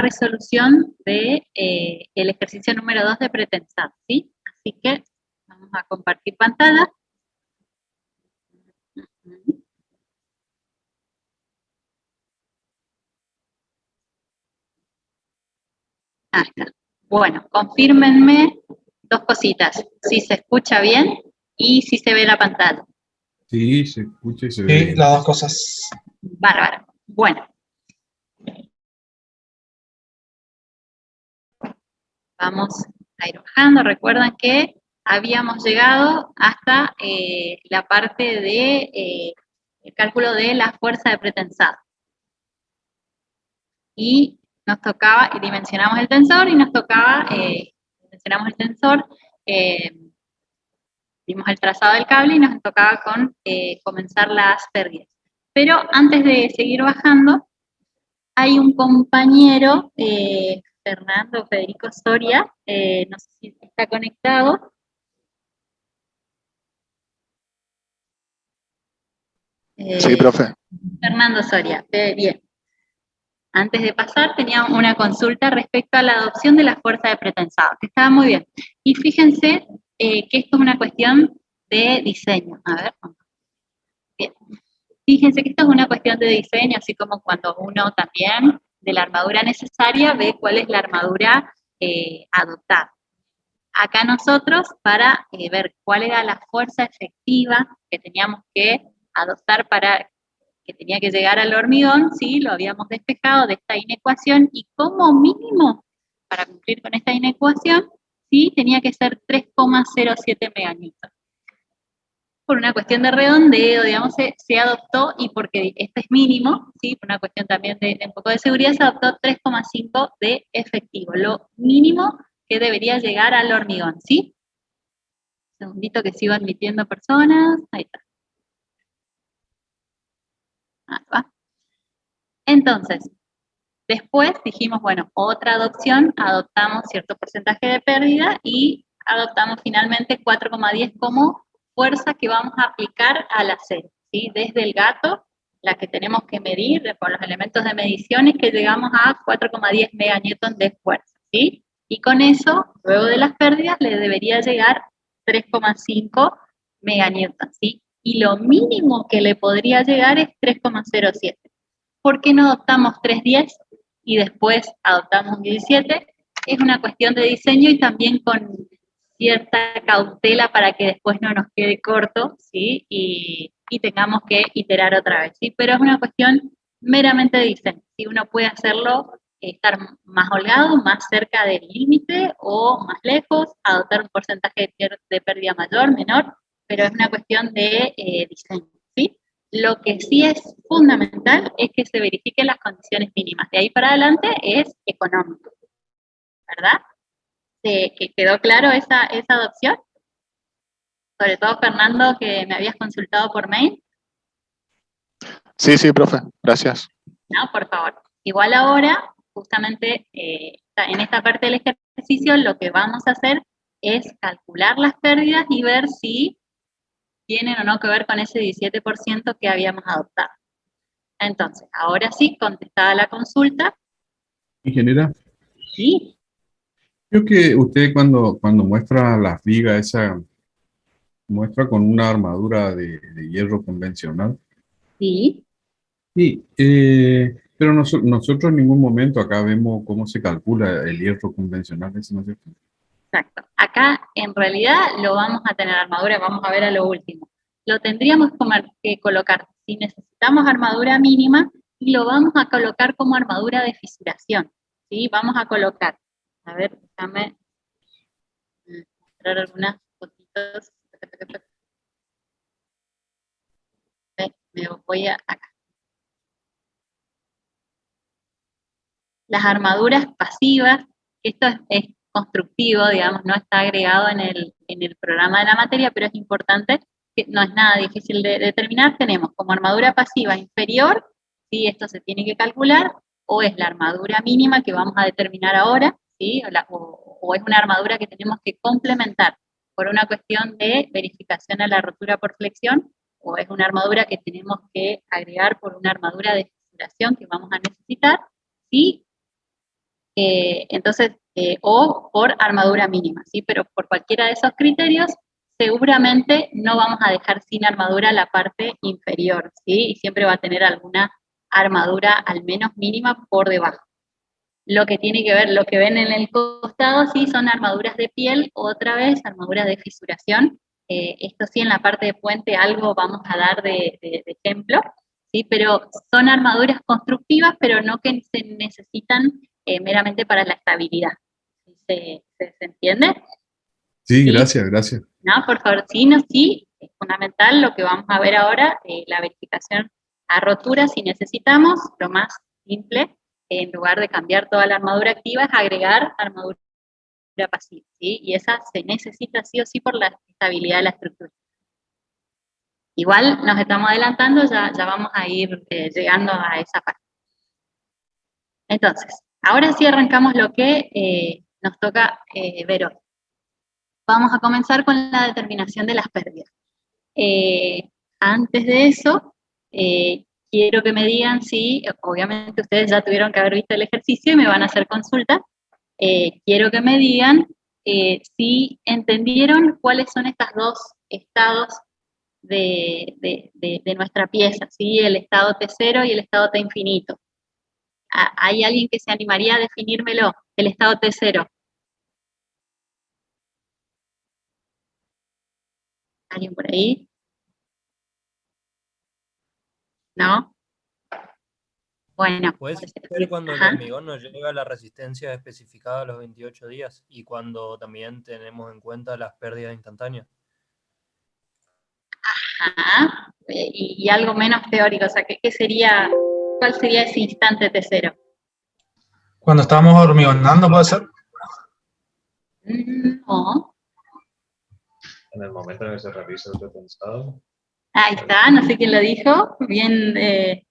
resolución de el ejercicio número 2 de pretensado, ¿sí? Así que vamos a compartir pantalla. Ahí está. Bueno, confírmenme dos cositas, si se escucha bien y si se ve la pantalla. Sí, se escucha y se ve Sí, bien. las dos cosas. Bárbaro. Bueno. Vamos a ir bajando. Recuerdan que habíamos llegado hasta la parte de el cálculo de la fuerza de pretensado. Y nos tocaba, y dimensionamos el tensor, y nos tocaba, dimensionamos el tensor, vimos el trazado del cable y nos tocaba comenzar las pérdidas. Pero antes de seguir bajando, hay un compañero, Federico Soria, no sé si está conectado. Sí, profe. Fernando Soria, bien. Antes de pasar, tenía una consulta respecto a la adopción de la fuerza de pretensado, que estaba muy bien. Y fíjense que esto es una cuestión de diseño. A ver, bien. Fíjense que esto es una cuestión de diseño, así como cuando uno también de la armadura necesaria ve cuál es la armadura adoptada. Acá nosotros, para ver cuál era la fuerza efectiva que teníamos que adoptar para que tenía que llegar al hormigón, ¿sí? Lo habíamos despejado de esta inecuación y como mínimo, para cumplir con esta inecuación, ¿sí? Tenía que ser 3,07 meganewton. Por una cuestión de redondeo, digamos, se adoptó, y porque este es mínimo, ¿sí? Por una cuestión también de un poco de seguridad, se adoptó 3,5 de efectivo, lo mínimo que debería llegar al hormigón, ¿sí? Un segundito que sigo admitiendo personas, ahí está. Ahí va. Entonces, después dijimos, bueno, otra adopción, adoptamos cierto porcentaje de pérdida y adoptamos finalmente 4,10 como fuerza que vamos a aplicar al acero, ¿sí? Desde el gato, la que tenemos que medir por los elementos de mediciones, que llegamos a 4,10 meganewton de fuerza, ¿sí? Y con eso, luego de las pérdidas, le debería llegar 3,5 meganewton, ¿sí? Y lo mínimo que le podría llegar es 3,07. ¿Por qué no adoptamos 3,10 y después adoptamos un 17? Es una cuestión de diseño y también con cierta cautela para que después no nos quede corto, ¿sí? Y tengamos que iterar otra vez, ¿sí? Pero es una cuestión meramente de diseño. Si uno puede hacerlo, estar más holgado, más cerca del límite o más lejos, adoptar un porcentaje de pérdida mayor, menor, pero es una cuestión de diseño, ¿sí? Lo que sí es fundamental es que se verifiquen las condiciones mínimas. De ahí para adelante es económico, ¿verdad? ¿Que quedó claro esa adopción? Sobre todo, Fernando, que me habías consultado por mail. Sí, sí, profe. Gracias. No, por favor. Igual ahora, justamente en esta parte del ejercicio, lo que vamos a hacer es calcular las pérdidas y ver si tienen o no que ver con ese 17% que habíamos adoptado. Entonces, ahora sí, contestada la consulta. Ingeniera, Sí. creo que usted cuando muestra las vigas, esa muestra con una armadura de hierro convencional. Sí. Sí, pero nosotros en ningún momento acá vemos cómo se calcula el hierro convencional, ¿eso no es cierto? Exacto. Acá, en realidad, lo vamos a tener armadura, vamos a ver a lo último. Lo tendríamos que colocar, si necesitamos armadura mínima, y lo vamos a colocar como armadura de fisuración, ¿sí? Vamos a colocar, a ver, déjame mostrar algunas fotitos. Me voy acá. Las armaduras pasivas, esto es constructivo, digamos, no está agregado en el programa de la materia, pero es importante, que no es nada difícil de determinar. Tenemos como armadura pasiva inferior, ¿sí? Esto se tiene que calcular, o es la armadura mínima que vamos a determinar ahora, ¿sí? O es una armadura que tenemos que complementar por una cuestión de verificación a la rotura por flexión, o es una armadura que tenemos que agregar por una armadura de fisuración que vamos a necesitar, ¿sí? Entonces, o por armadura mínima, ¿sí? Pero por cualquiera de esos criterios, seguramente no vamos a dejar sin armadura la parte inferior, ¿sí? Y siempre va a tener alguna armadura al menos mínima por debajo. Lo que tiene que ver, lo que ven en el costado, sí, son armaduras de piel, otra vez, armaduras de fisuración. Esto sí, en la parte de puente algo vamos a dar de ejemplo, ¿sí? Pero son armaduras constructivas, pero no que se necesitan meramente para la estabilidad. ¿Se entiende? Sí, Sí, gracias, gracias. no, por favor, sí, no, sí, es fundamental lo que vamos a ver ahora, la verificación a rotura, si necesitamos, lo más simple, en lugar de cambiar toda la armadura activa, es agregar armadura pasiva, ¿sí? Y esa se necesita sí o sí por la estabilidad de la estructura. Igual nos estamos adelantando, ya vamos a ir llegando a esa parte. Entonces, ahora sí arrancamos lo que nos toca ver hoy. Vamos a comenzar con la determinación de las pérdidas. Antes de eso, quiero que me digan si, obviamente ustedes ya tuvieron que haber visto el ejercicio y me van a hacer consulta. Quiero que me digan si entendieron cuáles son estos dos estados de nuestra pieza, ¿sí? El estado T0 y el estado T infinito. ¿Hay alguien que se animaría a definírmelo, el estado T0? ¿Alguien por ahí? ¿No? Bueno. Puede ser cuando el hormigón no llega a la resistencia especificada a los 28 días y cuando también tenemos en cuenta las pérdidas instantáneas. Ajá. Y algo menos teórico, o sea, ¿qué sería, cuál sería ese instante T0? Cuando estamos hormigonando, ¿puede ser? No. En el momento en el que se revisa el pretensado. Ahí está, no sé quién lo dijo, bien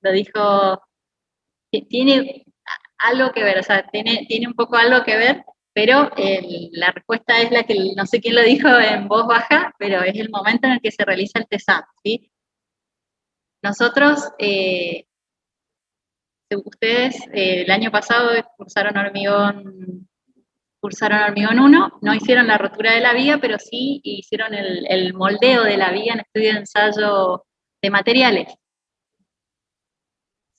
lo dijo, que tiene algo que ver, o sea, tiene un poco algo que ver, pero la respuesta es la que no sé quién lo dijo en voz baja, pero es el momento en el que se realiza el TESAT, ¿sí? Nosotros, ustedes el año pasado cursaron hormigón 1, no hicieron la rotura de la viga, pero sí hicieron el moldeo de la viga en estudio de ensayo de materiales.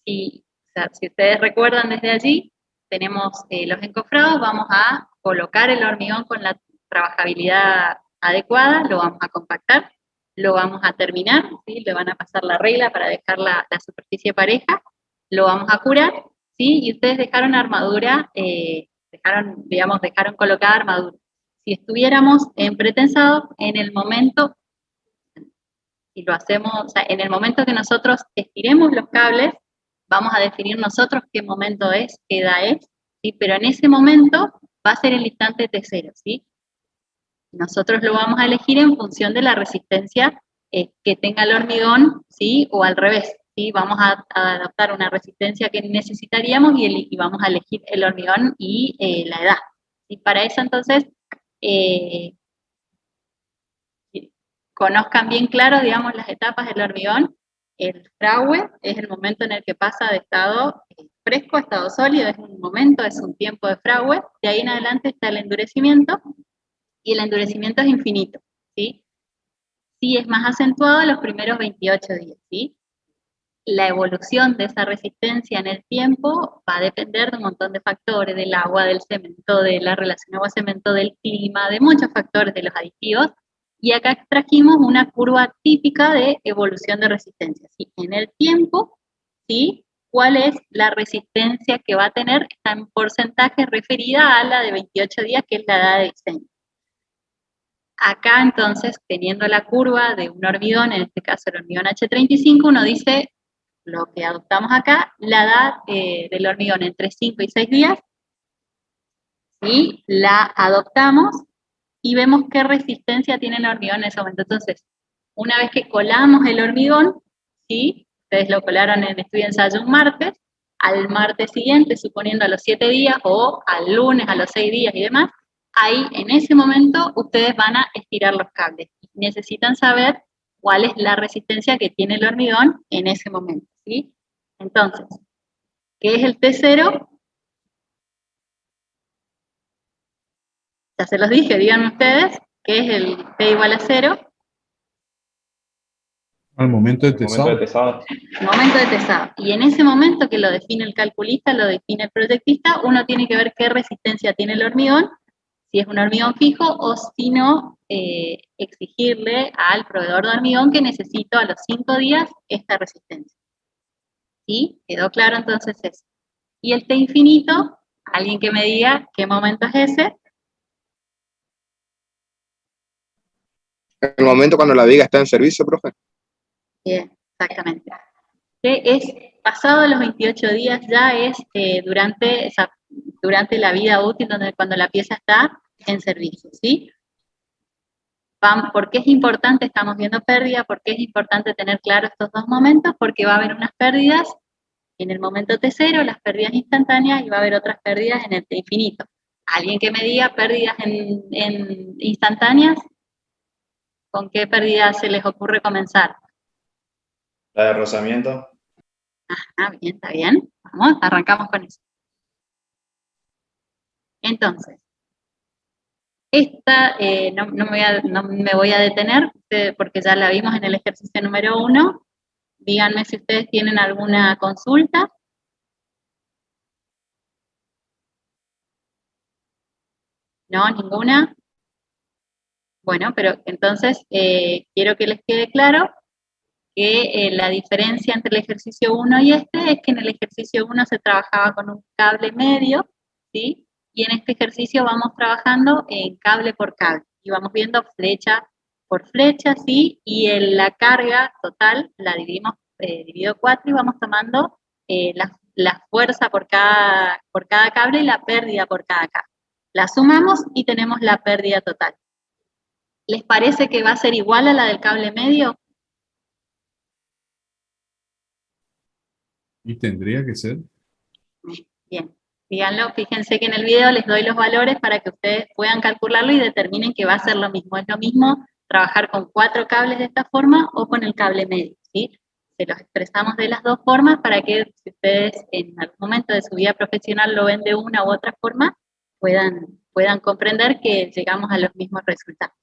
Y, o sea, si ustedes recuerdan desde allí, tenemos los encofrados, vamos a colocar el hormigón con la trabajabilidad adecuada, lo vamos a compactar, lo vamos a terminar, ¿sí? Le van a pasar la regla para dejar la superficie pareja, lo vamos a curar, ¿sí? Y ustedes dejaron armadura, dejaron colocada armadura. Si estuviéramos en pretensado, en el momento, y lo hacemos, o sea, en el momento que nosotros estiremos los cables, vamos a definir nosotros qué momento es, qué edad es, ¿sí? Pero en ese momento va a ser el instante T0, ¿sí? Nosotros lo vamos a elegir en función de la resistencia que tenga el hormigón, ¿sí? O al revés, ¿sí? Vamos a adaptar una resistencia que necesitaríamos y vamos a elegir el hormigón y la edad. Y para eso entonces, conozcan bien claro, digamos, las etapas del hormigón. El fragüe es el momento en el que pasa de estado fresco a estado sólido, es un momento, es un tiempo de fragüe. De ahí en adelante está el endurecimiento, y el endurecimiento es infinito, ¿sí? Sí es más acentuado en los primeros 28 días, ¿sí? La evolución de esa resistencia en el tiempo va a depender de un montón de factores, del agua, del cemento, de la relación agua-cemento, del clima, de muchos factores, de los aditivos. Y acá extrajimos una curva típica de evolución de resistencia, ¿sí? En el tiempo, ¿sí? ¿Cuál es la resistencia que va a tener? Está en porcentaje referida a la de 28 días, que es la edad de diseño. Acá entonces, teniendo la curva de un hormigón, en este caso el hormigón H35, uno dice, lo que adoptamos acá, la edad del hormigón entre 5 y 6 días, ¿sí? La adoptamos y vemos qué resistencia tiene el hormigón en ese momento. Entonces, una vez que colamos el hormigón, ¿sí? Ustedes lo colaron en estudio de ensayo un martes, al martes siguiente, suponiendo a los 7 días, o al lunes a los 6 días y demás, ahí en ese momento ustedes van a estirar los cables. Necesitan saber cuál es la resistencia que tiene el hormigón en ese momento, ¿sí? Entonces, ¿qué es el T0? Ya se los dije, díganme ustedes, ¿qué es el P igual a 0? Al momento de El momento de tesado. tesado. Momento de tesado. Y en ese momento que lo define el calculista, lo define el proyectista, uno tiene que ver qué resistencia tiene el hormigón, si es un hormigón fijo o si no, exigirle al proveedor de hormigón que necesito a los 5 días esta resistencia. ¿Sí? ¿Quedó claro entonces eso? Y el T infinito, alguien que me diga qué momento es ese. El momento cuando la viga está en servicio, profe. Bien, exactamente. Que es pasado los 28 días, ya es durante la vida útil, cuando la pieza está en servicio, ¿sí? ¿Por qué es importante? Estamos viendo pérdida. ¿Por qué es importante tener claro estos dos momentos? Porque va a haber unas pérdidas en el momento T0, las pérdidas instantáneas, y va a haber otras pérdidas en el T infinito. ¿Alguien que me diga pérdidas en instantáneas? ¿Con qué pérdida se les ocurre comenzar? La de rozamiento. Ah, bien, está bien. Vamos, arrancamos con eso. Entonces, esta no me voy a detener porque ya la vimos en el ejercicio número 1. Díganme si ustedes tienen alguna consulta. ¿No? ¿Ninguna? Bueno, pero entonces quiero que les quede claro que la diferencia entre el ejercicio 1 y este es que en el ejercicio 1 se trabajaba con un cable medio, ¿sí? Y en este ejercicio vamos trabajando en cable por cable, y vamos viendo flecha por flecha, ¿sí? Y en la carga total la dividimos dividido 4 y vamos tomando la fuerza por cada cable y la pérdida por cada cable. La sumamos y tenemos la pérdida total. ¿Les parece que va a ser igual a la del cable medio? Y tendría que ser. Bien, díganlo, fíjense que en el video les doy los valores para que ustedes puedan calcularlo y determinen que va a ser lo mismo. Es lo mismo trabajar con 4 cables de esta forma o con el cable medio, ¿sí? Se los expresamos de las dos formas para que si ustedes en algún momento de su vida profesional lo ven de una u otra forma, puedan comprender que llegamos a los mismos resultados.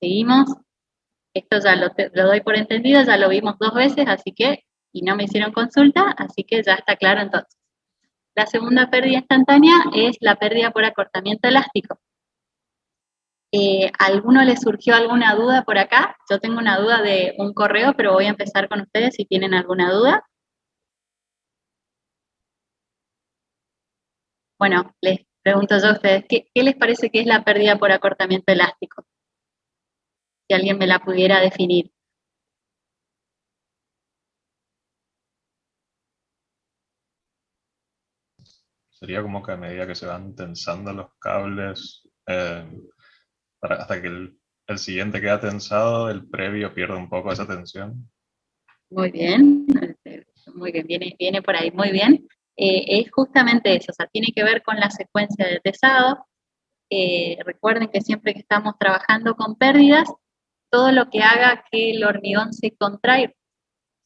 Seguimos. Esto ya lo doy por entendido, ya lo vimos 2 veces, así que, y no me hicieron consulta, así que ya está claro entonces. La segunda pérdida instantánea es la pérdida por acortamiento elástico. ¿A alguno le surgió alguna duda por acá? Yo tengo una duda de un correo, pero voy a empezar con ustedes si tienen alguna duda. Bueno, les pregunto yo a ustedes, ¿qué les parece que es la pérdida por acortamiento elástico? Si alguien me la pudiera definir. Sería como que a medida que se van tensando los cables, hasta que el siguiente queda tensado, el previo pierde un poco esa tensión. Muy bien, viene por ahí, muy bien. Es justamente eso, o sea, tiene que ver con la secuencia de tesado. Recuerden que siempre que estamos trabajando con pérdidas, todo lo que haga que el hormigón se contraiga,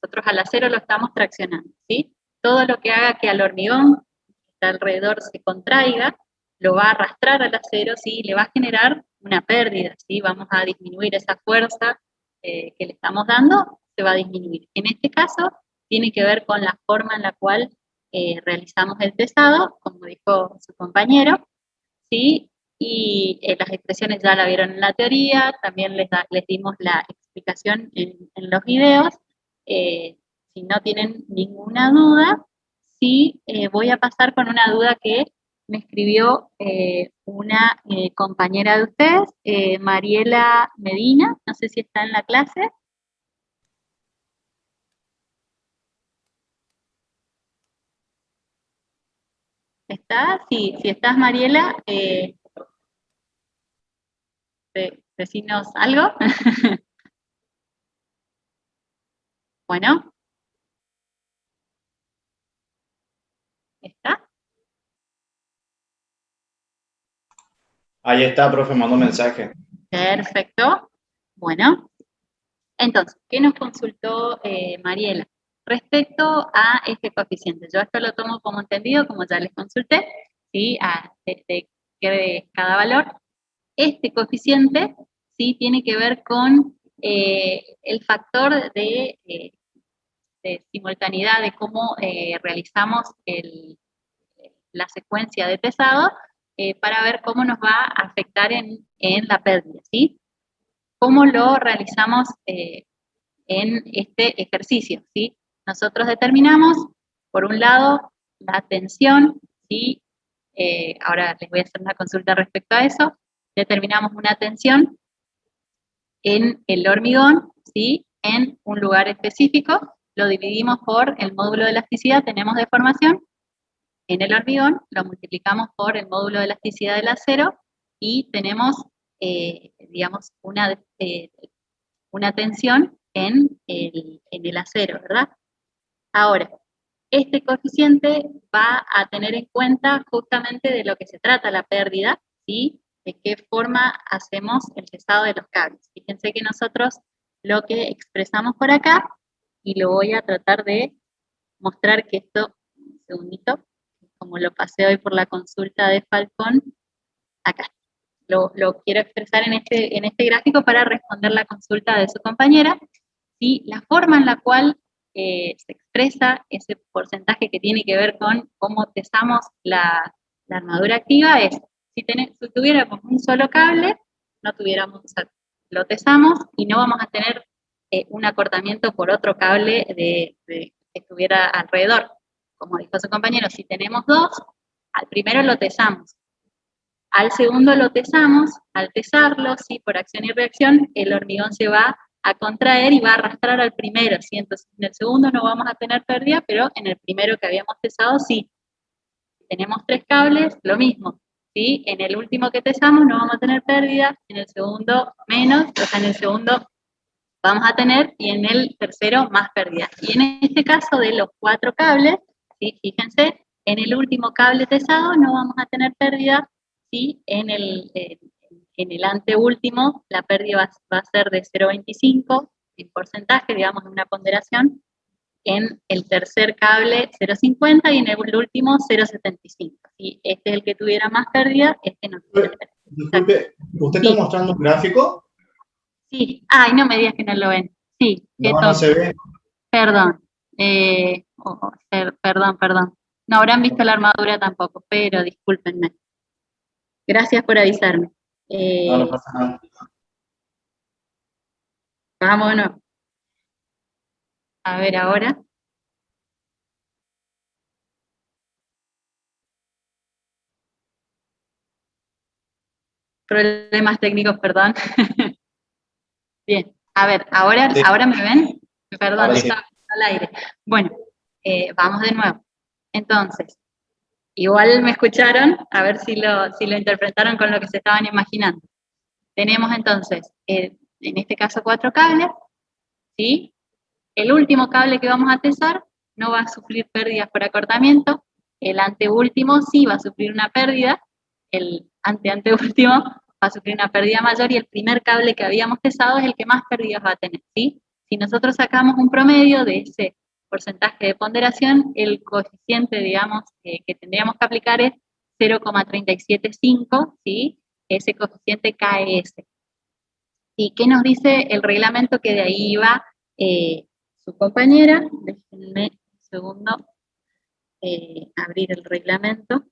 nosotros al acero lo estamos traccionando, ¿sí? Todo lo que haga que al hormigón que está alrededor se contraiga, lo va a arrastrar al acero, ¿sí? Le va a generar una pérdida, ¿sí? Vamos a disminuir esa fuerza que le estamos dando, se va a disminuir. En este caso, tiene que ver con la forma en la cual realizamos el tesado, como dijo su compañero, ¿sí? Y las expresiones ya la vieron en la teoría, también les dimos la explicación en los videos. Si no tienen ninguna duda, sí voy a pasar con una duda que me escribió una compañera de ustedes, Mariela Medina, no sé si está en la clase. ¿Está? Sí, si estás, Mariela, decinos algo. Bueno. ¿Está? Ahí está, profe, mandó un mensaje. Perfecto. Bueno, entonces, ¿qué nos consultó Mariela? Respecto a este coeficiente, yo esto lo tomo como entendido, como ya les consulté, ¿sí? De quede cada valor. Este coeficiente, ¿sí? Tiene que ver con el factor de simultaneidad, de cómo realizamos la secuencia de pesado, para ver cómo nos va a afectar en la pérdida, ¿sí? ¿Cómo lo realizamos en este ejercicio, ¿sí? Nosotros determinamos, por un lado, la tensión, ¿sí? Ahora les voy a hacer una consulta respecto a eso. Determinamos una tensión en el hormigón, ¿sí? En un lugar específico, lo dividimos por el módulo de elasticidad, tenemos deformación en el hormigón, lo multiplicamos por el módulo de elasticidad del acero y tenemos, digamos, una tensión en el acero, ¿verdad? Ahora, este coeficiente va a tener en cuenta justamente de lo que se trata la pérdida, ¿sí? De qué forma hacemos el pesado de los cables. Fíjense que nosotros lo que expresamos por acá, y lo voy a tratar de mostrar que esto, un segundito, como lo pasé hoy por la consulta de Falcón, acá. Lo quiero expresar en este gráfico para responder la consulta de su compañera. ¿Sí? La forma en la cual se expresa ese porcentaje que tiene que ver con cómo pesamos la armadura activa es, si tuviéramos un solo cable, no tuviéramos, o sea, lo pesamos y no vamos a tener un acortamiento por otro cable que estuviera alrededor. Como dijo su compañero, si tenemos dos, al primero lo pesamos. Al segundo lo pesamos, al pesarlo, ¿sí? Por acción y reacción, el hormigón se va a contraer y va a arrastrar al primero, ¿sí? Entonces en el segundo no vamos a tener pérdida, pero en el primero que habíamos pesado sí. Tenemos tres cables, lo mismo, ¿sí? En el último que pesamos no vamos a tener pérdida, en el segundo menos, o sea, en el segundo vamos a tener, y en el tercero más pérdida. Y en este caso de los 4 cables, ¿sí? Fíjense, en el último cable pesado no vamos a tener pérdida, ¿sí? En el anteúltimo la pérdida va a ser de 0,25 en porcentaje, digamos, en una ponderación. En el tercer cable 0,50 y en el último 0,75. ¿Sí? Este es el que tuviera más pérdida, este no tiene pérdida. Disculpe, ¿usted está mostrando un gráfico? Sí, ay, no me digas que no lo ven. Sí, No se ve. Perdón. Perdón. No habrán visto la armadura tampoco, pero discúlpenme. Gracias por avisarme. No pasa nada. Vámonos. A ver ahora. Problemas técnicos, perdón. Bien, a ver, ¿ahora me ven? Perdón, Sí. estaba al aire. Bueno, vamos de nuevo. Entonces, igual me escucharon, a ver si lo interpretaron con lo que se estaban imaginando. Tenemos entonces, en este caso 4 cables, ¿sí? El último cable que vamos a pesar no va a sufrir pérdidas por acortamiento, el anteúltimo sí va a sufrir una pérdida, el anteúltimo va a sufrir una pérdida mayor y el primer cable que habíamos pesado es el que más pérdidas va a tener, ¿sí? Si nosotros sacamos un promedio de ese porcentaje de ponderación, el coeficiente, digamos, que tendríamos que aplicar es 0,375, ¿sí? Ese coeficiente KS. ¿Y qué nos dice el reglamento que de ahí iba su compañera? Déjenme un segundo abrir el reglamento.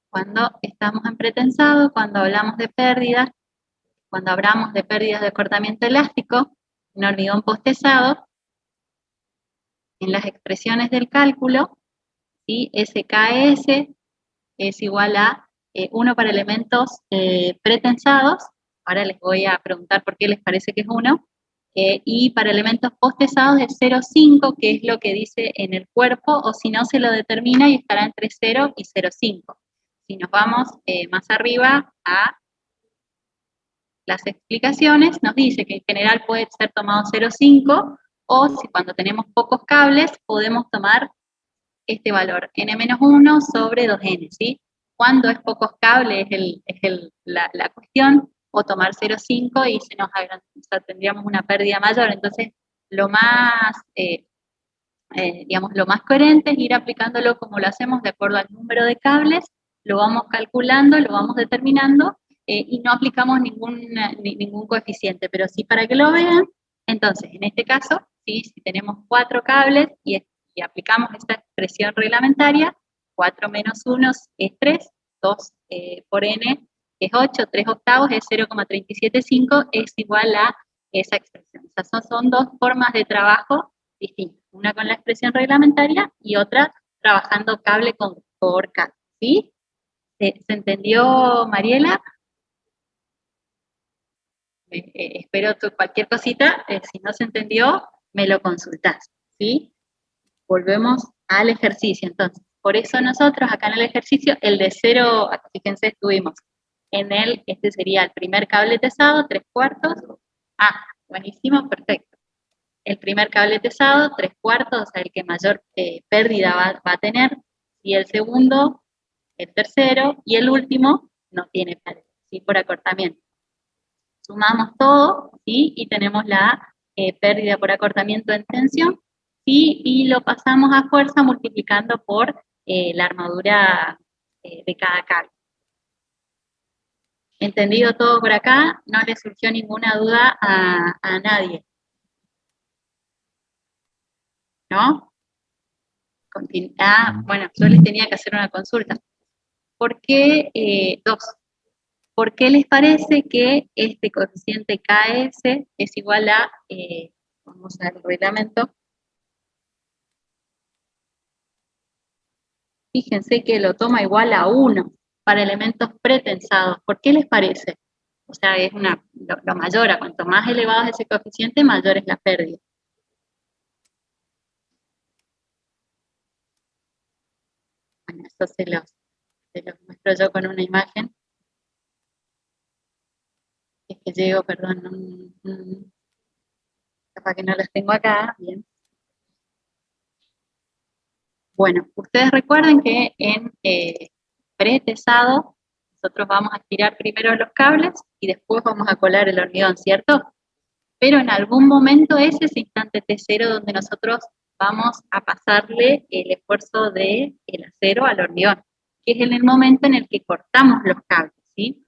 Cuando estamos en pretensado, cuando hablamos de pérdidas, cuando hablamos de pérdidas de acortamiento elástico, en hormigón postesado, en las expresiones del cálculo, ¿sí? SKS es igual a 1 para elementos pretensados, ahora les voy a preguntar por qué les parece que es 1, y para elementos postpesados es 0,5, que es lo que dice en el cuerpo, o si no se lo determina y estará entre 0 y 0,5. Si nos vamos más arriba a las explicaciones, nos dice que en general puede ser tomado 0,5, o si cuando tenemos pocos cables podemos tomar este valor, n-1 sobre 2n, ¿sí? Cuando es pocos cables es la cuestión. o tomar 0,5 y o sea, tendríamos una pérdida mayor. Entonces, lo más, digamos, lo más coherente es ir aplicándolo como lo hacemos de acuerdo al número de cables, lo vamos calculando, lo vamos determinando, y no aplicamos ningún coeficiente, pero sí para que lo vean. Entonces, en este caso, ¿sí? Si tenemos 4 cables y aplicamos esta expresión reglamentaria, 4 menos 1 es 3, 2 por n es 8, 3 octavos es 0,375, es igual a esa expresión. O sea, son dos formas de trabajo distintas, una con la expresión reglamentaria y otra trabajando cable por cable, ¿sí? ¿Se entendió, Mariela? Espero cualquier cosita, si no se entendió, me lo consultás, ¿sí? Volvemos al ejercicio, entonces. Por eso nosotros, acá en el ejercicio, el de 0, fíjense, estuvimos en este sería el primer cable tesado, 3/4. Ah, buenísimo, perfecto. El primer cable tesado, 3/4, o sea, el que mayor pérdida va a tener, y el segundo, el tercero, y el último no tiene pérdida, ¿sí? Por acortamiento. Sumamos todo, ¿sí? Y tenemos la pérdida por acortamiento en tensión, ¿sí? Y lo pasamos a fuerza multiplicando por la armadura de cada cable. ¿Entendido todo por acá? ¿No le surgió ninguna duda a nadie? ¿No? Bueno, yo les tenía que hacer una consulta. ¿Por qué dos? ¿Por qué les parece que este coeficiente KS es igual a, vamos al reglamento? Fíjense que lo toma igual a 1 para elementos pretensados. ¿Por qué les parece? O sea, es lo mayor, a cuanto más elevado es ese coeficiente, mayor es la pérdida. Bueno, eso se los muestro yo con una imagen. Es que llego, perdón, capaz que no los tengo acá, bien. Bueno, ustedes recuerden que en pretesado nosotros vamos a estirar primero los cables y después vamos a colar el hormigón, ¿cierto? Pero en algún momento es ese instante T0 donde nosotros vamos a pasarle el esfuerzo del acero al hormigón, que es en el momento en el que cortamos los cables, ¿sí?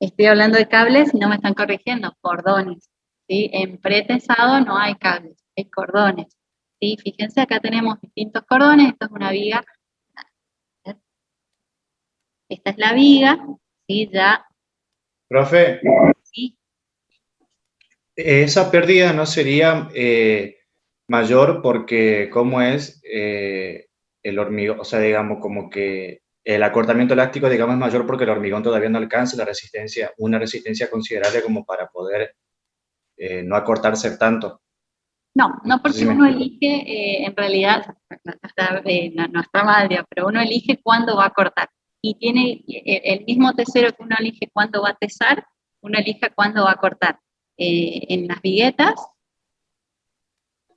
Estoy hablando de cables y no me están corrigiendo, cordones, ¿sí? En pretensado no hay cables, hay cordones, ¿sí? Fíjense, acá tenemos distintos cordones, esto es una viga, esta es la viga, ¿sí? Ya. Profe, ¿Sí? esa pérdida no sería mayor porque cómo es el hormigón, o sea, digamos, como que el acortamiento elástico, digamos, es mayor porque el hormigón todavía no alcanza una resistencia considerable como para poder no acortarse tanto. No porque uno elige, en realidad, no está mal, pero uno elige cuándo va a cortar. Y tiene el mismo tesero que uno elige cuándo va a tesar, uno elige cuándo va a cortar. En las viguetas,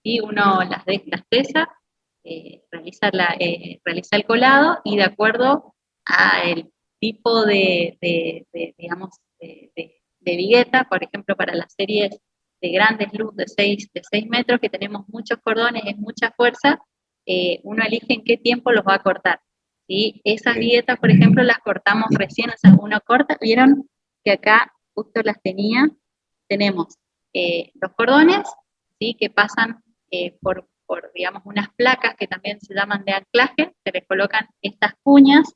¿sí? Uno las tesa, realiza el colado y de acuerdo al tipo digamos, de vigueta, por ejemplo, para las series de grandes luz de 6 metros, que tenemos muchos cordones, es mucha fuerza, uno elige en qué tiempo los va a cortar, ¿sí? Esas viguetas, por ejemplo, las cortamos recién, o sea, uno corta, vieron que acá justo las tenemos los cordones, ¿sí? Que pasan por, digamos, unas placas que también se llaman de anclaje, se les colocan estas cuñas,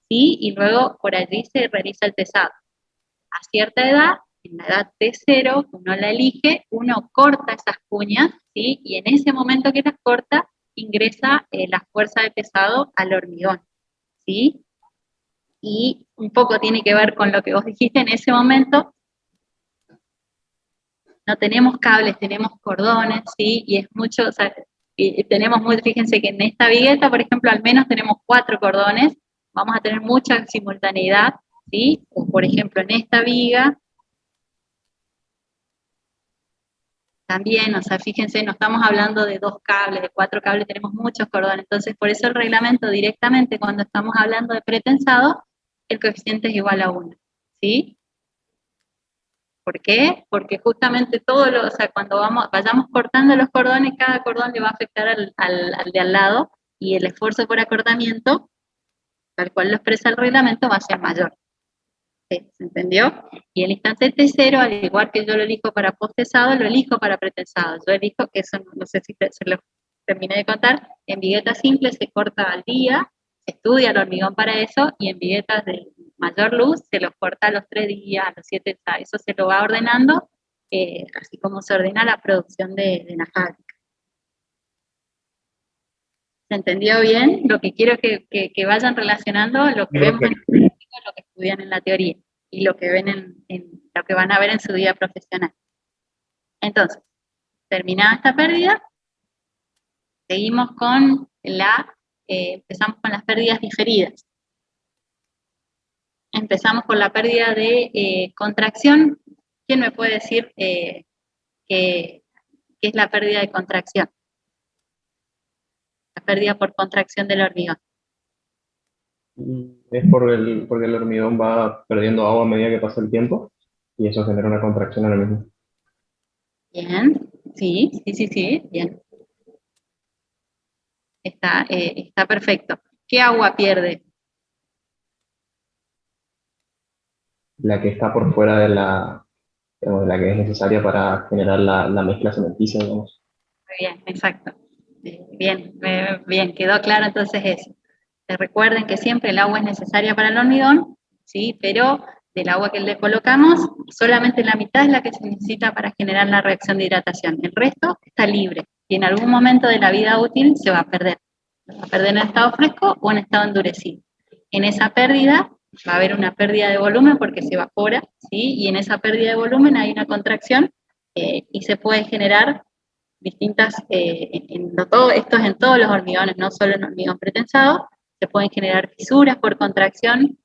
¿sí? Y luego por allí se realiza el tesado. A cierta edad, en la edad T0, uno la elige, uno corta esas cuñas, ¿sí? Y en ese momento que las corta, ingresa la fuerza de pesado al hormigón, ¿sí? Y un poco tiene que ver con lo que vos dijiste en ese momento. No tenemos cables, tenemos cordones, ¿sí? Y es mucho, o sea, fíjense que en esta vigueta, por ejemplo, al menos tenemos 4 cordones, vamos a tener mucha simultaneidad, ¿sí? O por ejemplo, en esta viga, también, o sea, fíjense, no estamos hablando de 2 cables, de 4 cables, tenemos muchos cordones, entonces por eso el reglamento directamente cuando estamos hablando de pretensado, el coeficiente es igual a 1, ¿sí? ¿Por qué? Porque justamente o sea, cuando vayamos cortando los cordones, cada cordón le va a afectar al de al lado, y el esfuerzo por acortamiento, tal cual lo expresa el reglamento, va a ser mayor. ¿Sí? ¿Se entendió? Y el instante T0, al igual que yo lo elijo para postesado, lo elijo para pretensado. Yo elijo, que eso no sé si se lo terminé de contar, en viguetas simples se corta al día, se estudia el hormigón para eso, y en viguetas de mayor luz se los corta a los 3 días, a los 7, o sea, eso se lo va ordenando, así como se ordena la producción de la fábrica. ¿Se entendió bien? Lo que quiero es que vayan relacionando lo que vemos en el práctico, lo que estudian en la teoría, y lo que ven en lo que van a ver en su vida profesional. Entonces, terminada esta pérdida, seguimos con empezamos con las pérdidas diferidas. Empezamos con la pérdida de contracción. ¿Quién me puede decir qué es la pérdida de contracción? La pérdida por contracción del hormigón. Es porque el hormigón va perdiendo agua a medida que pasa el tiempo y eso genera una contracción en el mismo. Bien, sí, bien. Está perfecto. ¿Qué agua pierde? La que está por fuera digamos, de la que es necesaria para generar la mezcla cementicia, digamos. Muy bien, exacto. Bien, quedó claro entonces eso. Recuerden que siempre el agua es necesaria para el hormigón, ¿sí? Pero del agua que le colocamos, solamente la mitad es la que se necesita para generar la reacción de hidratación. El resto está libre y en algún momento de la vida útil se va a perder. Va a perder en estado fresco o en estado endurecido. En esa pérdida va a haber una pérdida de volumen porque se evapora, ¿sí? Y en esa pérdida de volumen hay una contracción y se puede generar distintas, esto es en todos los hormigones, no solo en hormigón pretensado, se pueden generar fisuras por contracción.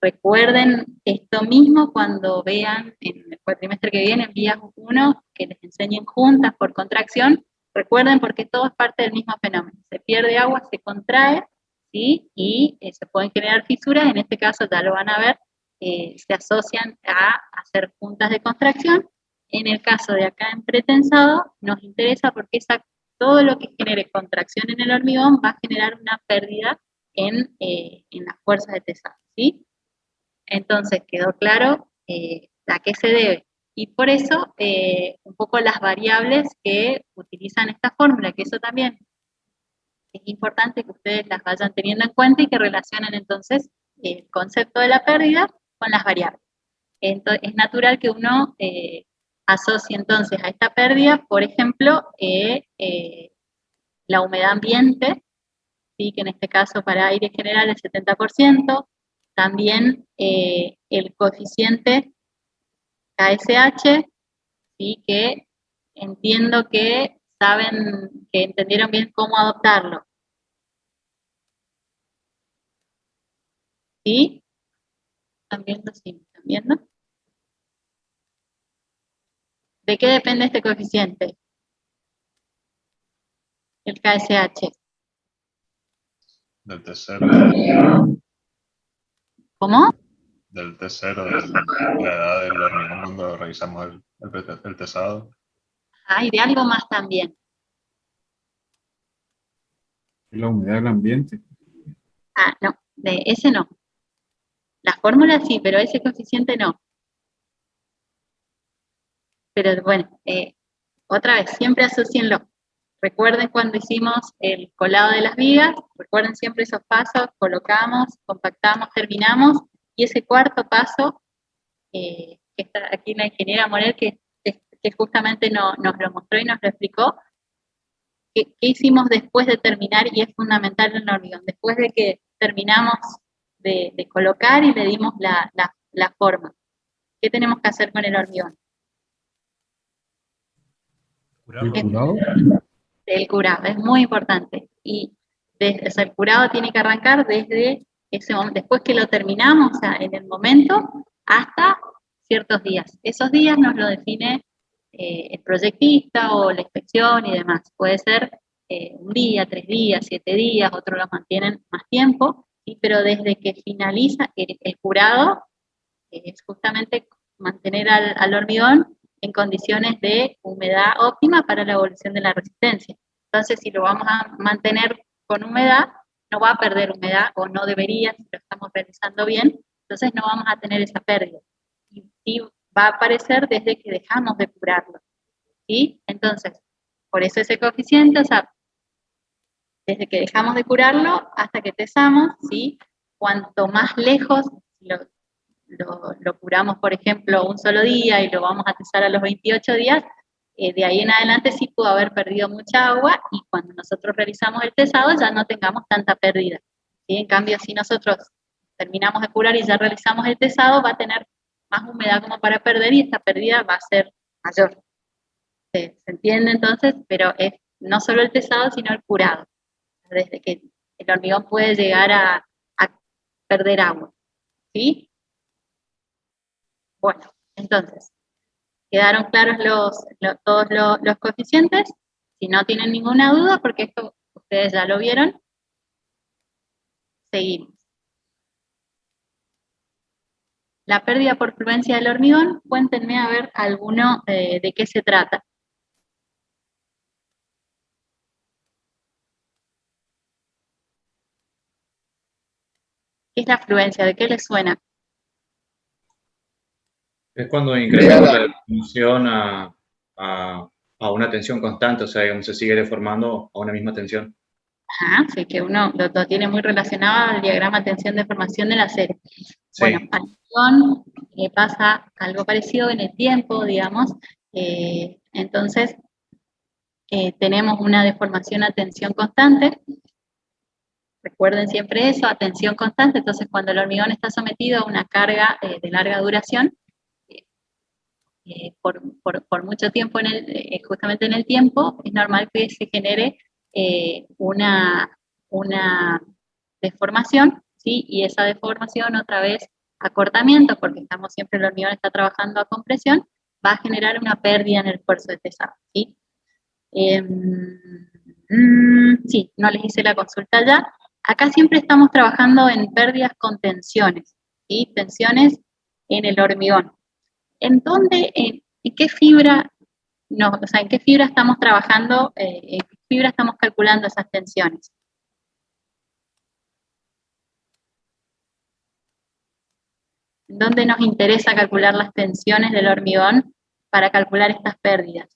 Recuerden esto mismo cuando vean en el cuatrimestre que viene, en vías 1, que les enseñen juntas por contracción. Recuerden porque todo es parte del mismo fenómeno. Se pierde agua, se contrae, ¿sí? Y se pueden generar fisuras, en este caso ya lo van a ver, se asocian a hacer puntas de contracción. En el caso de acá en pretensado, nos interesa porque todo lo que genere contracción en el hormigón va a generar una pérdida en las fuerzas de tesado, ¿sí? Entonces, quedó claro a qué se debe. Y por eso, un poco las variables que utilizan esta fórmula, que eso también es importante que ustedes las vayan teniendo en cuenta y que relacionen entonces el concepto de la pérdida con las variables. Entonces, es natural que uno asocie entonces a esta pérdida, por ejemplo, la humedad ambiente, ¿sí? Que en este caso para aire general es 70%, también el coeficiente KSH, ¿sí? Que entiendo que que entendieron bien cómo adoptarlo. ¿Sí? ¿Están viendo? Sí, ¿están viendo? ¿De qué depende este coeficiente? El KSH. Del T0. ¿Cómo? Del T0, de la edad del hormigón cuando revisamos el tesado. Y de algo más también. La humedad del ambiente. No, de ese no. La fórmula sí, pero ese coeficiente no. Pero bueno, otra vez, siempre asocienlo. Recuerden cuando hicimos el colado de las vigas, recuerden siempre esos pasos, colocamos, compactamos, terminamos, y ese cuarto paso, que está aquí la ingeniera Morel, que justamente nos lo mostró y nos lo explicó, ¿qué hicimos después de terminar? Y es fundamental en el hormigón, después de que terminamos de colocar y le dimos la forma. ¿Qué tenemos que hacer con el hormigón? ¿El curado? El curado, es muy importante. Y el curado tiene que arrancar desde ese momento, después que lo terminamos, o sea, en el momento, hasta ciertos días. Esos días nos lo define el proyectista o la inspección y demás. Puede ser un día, 3 días, 7 días, otros los mantienen más tiempo, ¿sí? Pero desde que finaliza el curado, es justamente mantener al hormigón en condiciones de humedad óptima para la evolución de la resistencia. Entonces, si lo vamos a mantener con humedad, no va a perder humedad, o no debería, si lo estamos realizando bien, entonces no vamos a tener esa pérdida. Y va a aparecer desde que dejamos de curarlo, ¿sí? Entonces, por eso ese coeficiente, o sea, desde que dejamos de curarlo hasta que tesamos, ¿sí? Cuanto más lejos lo curamos, por ejemplo, un solo día y lo vamos a tesar a los 28 días, de ahí en adelante sí pudo haber perdido mucha agua, y cuando nosotros realizamos el tesado ya no tengamos tanta pérdida, ¿sí? En cambio, si nosotros terminamos de curar y ya realizamos el tesado, va a tener más humedad como para perder, y esta pérdida va a ser mayor. ¿Se entiende entonces? Pero es no solo el tesado, sino el curado, desde que el hormigón puede llegar a perder agua, ¿sí? Bueno, entonces, ¿quedaron claros todos los coeficientes? Si no tienen ninguna duda, porque esto ustedes ya lo vieron, seguimos. La pérdida por fluencia del hormigón, cuéntenme a ver alguno de qué se trata. ¿Qué es la fluencia? ¿De qué les suena? Es cuando incrementamos la tensión a una tensión constante, o sea, digamos, se sigue deformando a una misma tensión. Ajá, sí, que uno lo tiene muy relacionado al diagrama tensión-deformación del acero. Sí. Bueno, al hormigón le pasa algo parecido en el tiempo, digamos. Entonces, tenemos una deformación a tensión constante. Recuerden siempre eso, a tensión constante. Entonces, cuando el hormigón está sometido a una carga de larga duración, por mucho tiempo, justamente en el tiempo, es normal que se genere una deformación, ¿sí? Y esa deformación, otra vez, acortamiento, porque siempre el hormigón está trabajando a compresión, va a generar una pérdida en el esfuerzo de tesado, ¿sí? Sí, no les hice la consulta ya. Acá siempre estamos trabajando en pérdidas con tensiones, ¿sí? Tensiones en el hormigón. ¿En dónde, en qué fibra, o sea, en qué fibra estamos trabajando, en qué fibra estamos calculando esas tensiones? ¿En dónde nos interesa calcular las tensiones del hormigón para calcular estas pérdidas?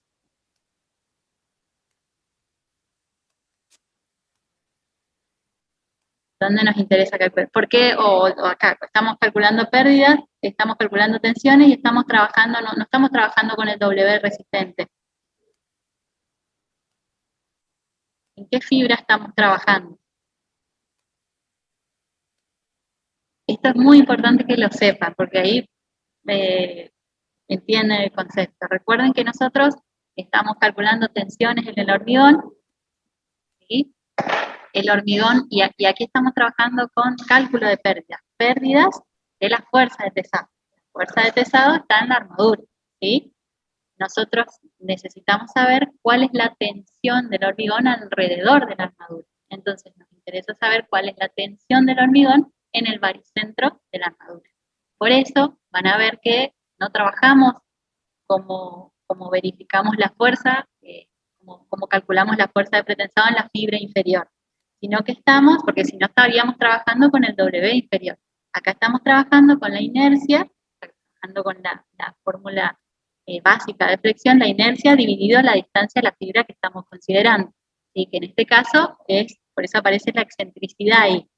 ¿Dónde nos interesa calcular? ¿Por qué? O acá, estamos calculando pérdidas, estamos calculando tensiones y estamos trabajando, no estamos trabajando con el W resistente. ¿En qué fibra estamos trabajando? Esto es muy importante que lo sepan, porque ahí entienden el concepto. Recuerden que nosotros estamos calculando tensiones en el hormigón, ¿sí? El hormigón, y aquí estamos trabajando con cálculo de pérdidas de la fuerza de tesado. La fuerza de tesado está en la armadura, ¿sí? Nosotros necesitamos saber cuál es la tensión del hormigón alrededor de la armadura. Entonces nos interesa saber cuál es la tensión del hormigón en el baricentro de la armadura. Por eso van a ver que no trabajamos como verificamos la fuerza, como calculamos la fuerza de pretensado en la fibra inferior, sino que porque si no estaríamos trabajando con el W inferior. Acá estamos trabajando con la inercia, trabajando con la fórmula básica de flexión, la inercia dividido la distancia a la fibra que estamos considerando. Y que en este caso por eso aparece la excentricidad ahí.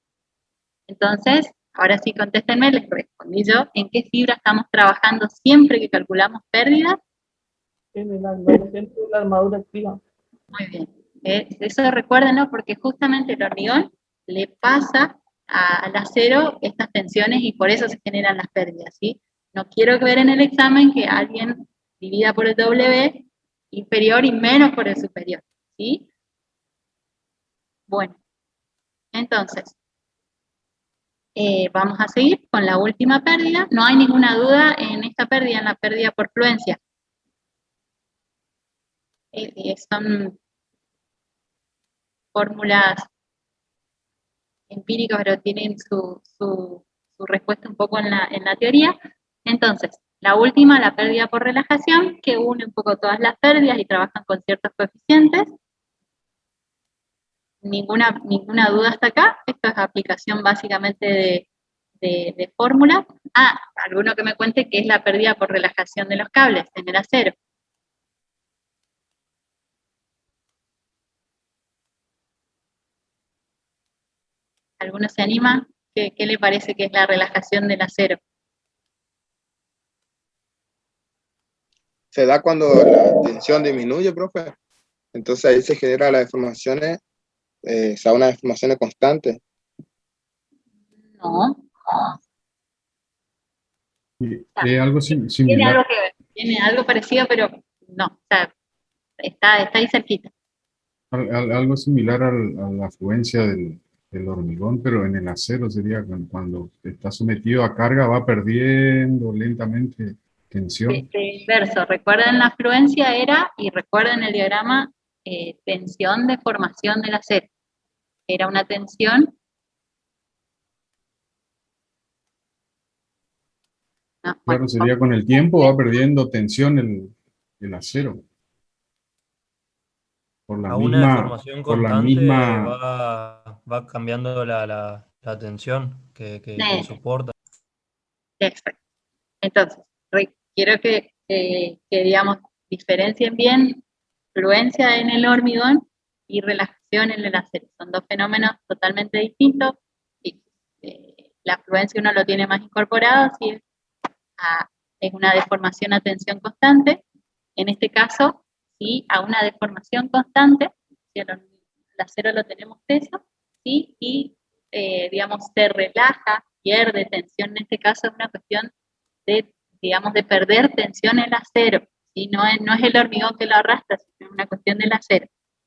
Entonces, ahora sí contéstenme, les respondí yo, ¿en qué fibra estamos trabajando siempre que calculamos pérdidas? En el centro de la armadura activa. Muy bien. Eso recuérdenlo, porque justamente el hormigón le pasa al acero estas tensiones y por eso se generan las pérdidas, ¿sí? No quiero ver en el examen que alguien divida por el W inferior y menos por el superior, ¿sí? Bueno, entonces, vamos a seguir con la última pérdida. No hay ninguna duda en esta pérdida, en la pérdida por fluencia. son fórmulas empíricas, pero tienen su respuesta un poco en la teoría. Entonces, la última, la pérdida por relajación, que une un poco todas las pérdidas y trabajan con ciertos coeficientes. Ninguna duda hasta acá. Esto es aplicación básicamente de fórmula. Alguno que me cuente qué es la pérdida por relajación de los cables en el acero. ¿Alguno se anima? ¿Qué le parece que es la relajación del acero? Se da cuando la tensión disminuye, profe. Entonces ahí se genera las deformaciones, se da una deformación constante. No. Es algo Tiene similar. algo que ver, tiene algo parecido, pero no, o sea, está ahí cerquita. Algo similar a la afluencia del hormigón, pero en el acero sería cuando está sometido a carga va perdiendo lentamente tensión. De inverso, recuerden la afluencia y recuerden el diagrama, tensión de formación del acero. Era una tensión. Claro, sería con el tiempo va perdiendo tensión el acero. Por la una misma, deformación por la constante misma. va cambiando la tensión que soporta. Exacto. Entonces, quiero que digamos, diferencien bien fluencia en el hormigón y relajación en el acero. Son dos fenómenos totalmente distintos. Y, la fluencia uno lo tiene más incorporado, si es una deformación a tensión constante. En este caso, sí, a una deformación constante, si el acero lo tenemos teso, ¿sí? Y digamos, se relaja, pierde tensión. En este caso es una cuestión de, digamos, de perder tensión en el acero, ¿sí? No es el hormigón que lo arrastra, sino una cuestión del acero,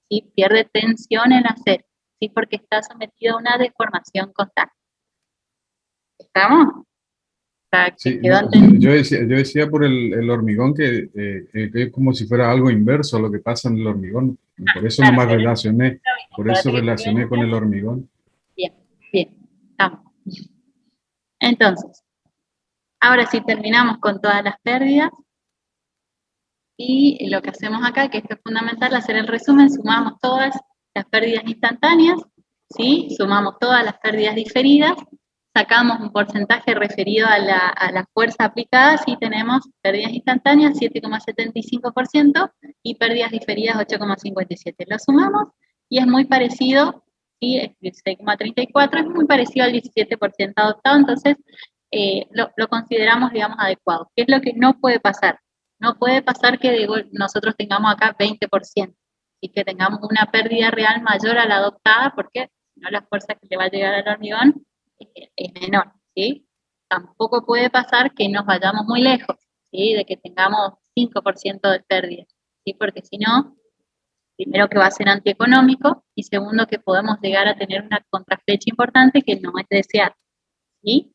¿sí? Pierde tensión en el acero, ¿sí? Porque está sometido a una deformación constante. ¿Estamos? O sea, Sí, quedó yo decía por el hormigón que es como si fuera algo inverso a lo que pasa en el hormigón. Por eso claro, nomás relacioné, por eso Espérate que relacioné con el hormigón. Bien, estamos. Entonces, ahora sí terminamos con todas las pérdidas. Y lo que hacemos acá, que esto es fundamental, hacer el resumen, sumamos todas las pérdidas instantáneas, ¿sí? Sumamos todas las pérdidas diferidas, sacamos un porcentaje referido a la fuerza aplicada, sí tenemos pérdidas instantáneas 7,75% y pérdidas diferidas 8,57%. Lo sumamos y es muy parecido, ¿sí? Es 16,34%, es muy parecido al 17% adoptado, entonces lo consideramos, digamos, adecuado. ¿Qué es lo que no puede pasar? No puede pasar que nosotros tengamos acá 20% y que tengamos una pérdida real mayor a la adoptada, porque si no la fuerza que le va a llegar al hormigón es menor, ¿sí? Tampoco puede pasar que nos vayamos muy lejos, ¿sí? De que tengamos 5% de pérdida, ¿sí? Porque si no, primero que va a ser antieconómico y segundo que podemos llegar a tener una contraflecha importante que no es deseada, ¿sí?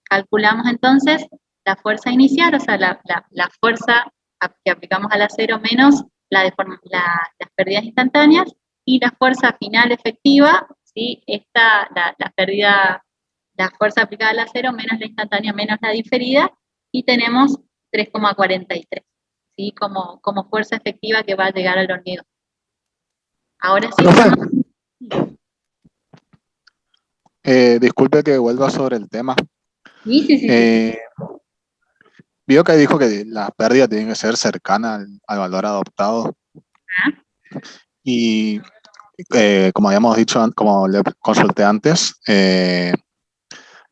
Calculamos entonces la fuerza inicial, o sea, la fuerza que aplicamos al acero menos las pérdidas instantáneas, y la fuerza final efectiva, ¿sí? La fuerza aplicada al acero menos la instantánea menos la diferida, y tenemos 3,43, ¿sí? Como fuerza efectiva que va a llegar al hormigón. Ahora sí. Disculpe que vuelva sobre el tema. Sí. Vio que dijo que la pérdida tiene que ser cercana al valor adoptado. Y como habíamos dicho, como le consulté antes, el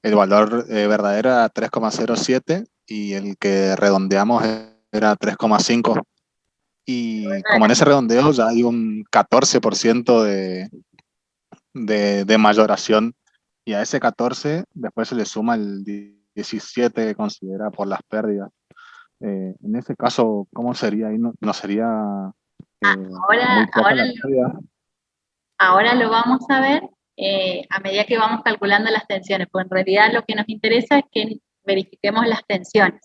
valor verdadero era 3,07 y el que redondeamos era 3,5. Y como en ese redondeo ya hay un 14% de mayoración, y a ese 14 después se le suma el 17 que considera por las pérdidas. En ese caso, ¿cómo sería ahí? ¿No sería muy poca la pérdida? Ahora lo vamos a ver a medida que vamos calculando las tensiones, porque en realidad lo que nos interesa es que verifiquemos las tensiones,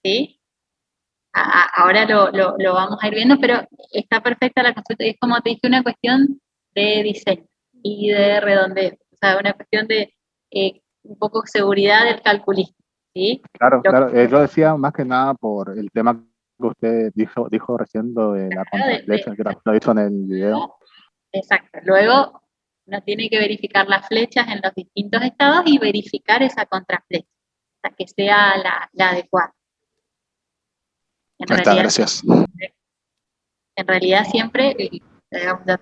¿sí? ahora lo vamos a ir viendo, pero está perfecta la consulta, y es como te dije, una cuestión de diseño y de redondeo, o sea, una cuestión de un poco seguridad del calculista, ¿sí? Claro, claro. Yo decía más que nada por el tema que usted dijo recién, lo de la contraflecha, que lo he dicho en el video. Exacto. Luego uno tiene que verificar las flechas en los distintos estados y verificar esa contraflecha, hasta que sea la adecuada. Ahí está, gracias. En realidad siempre,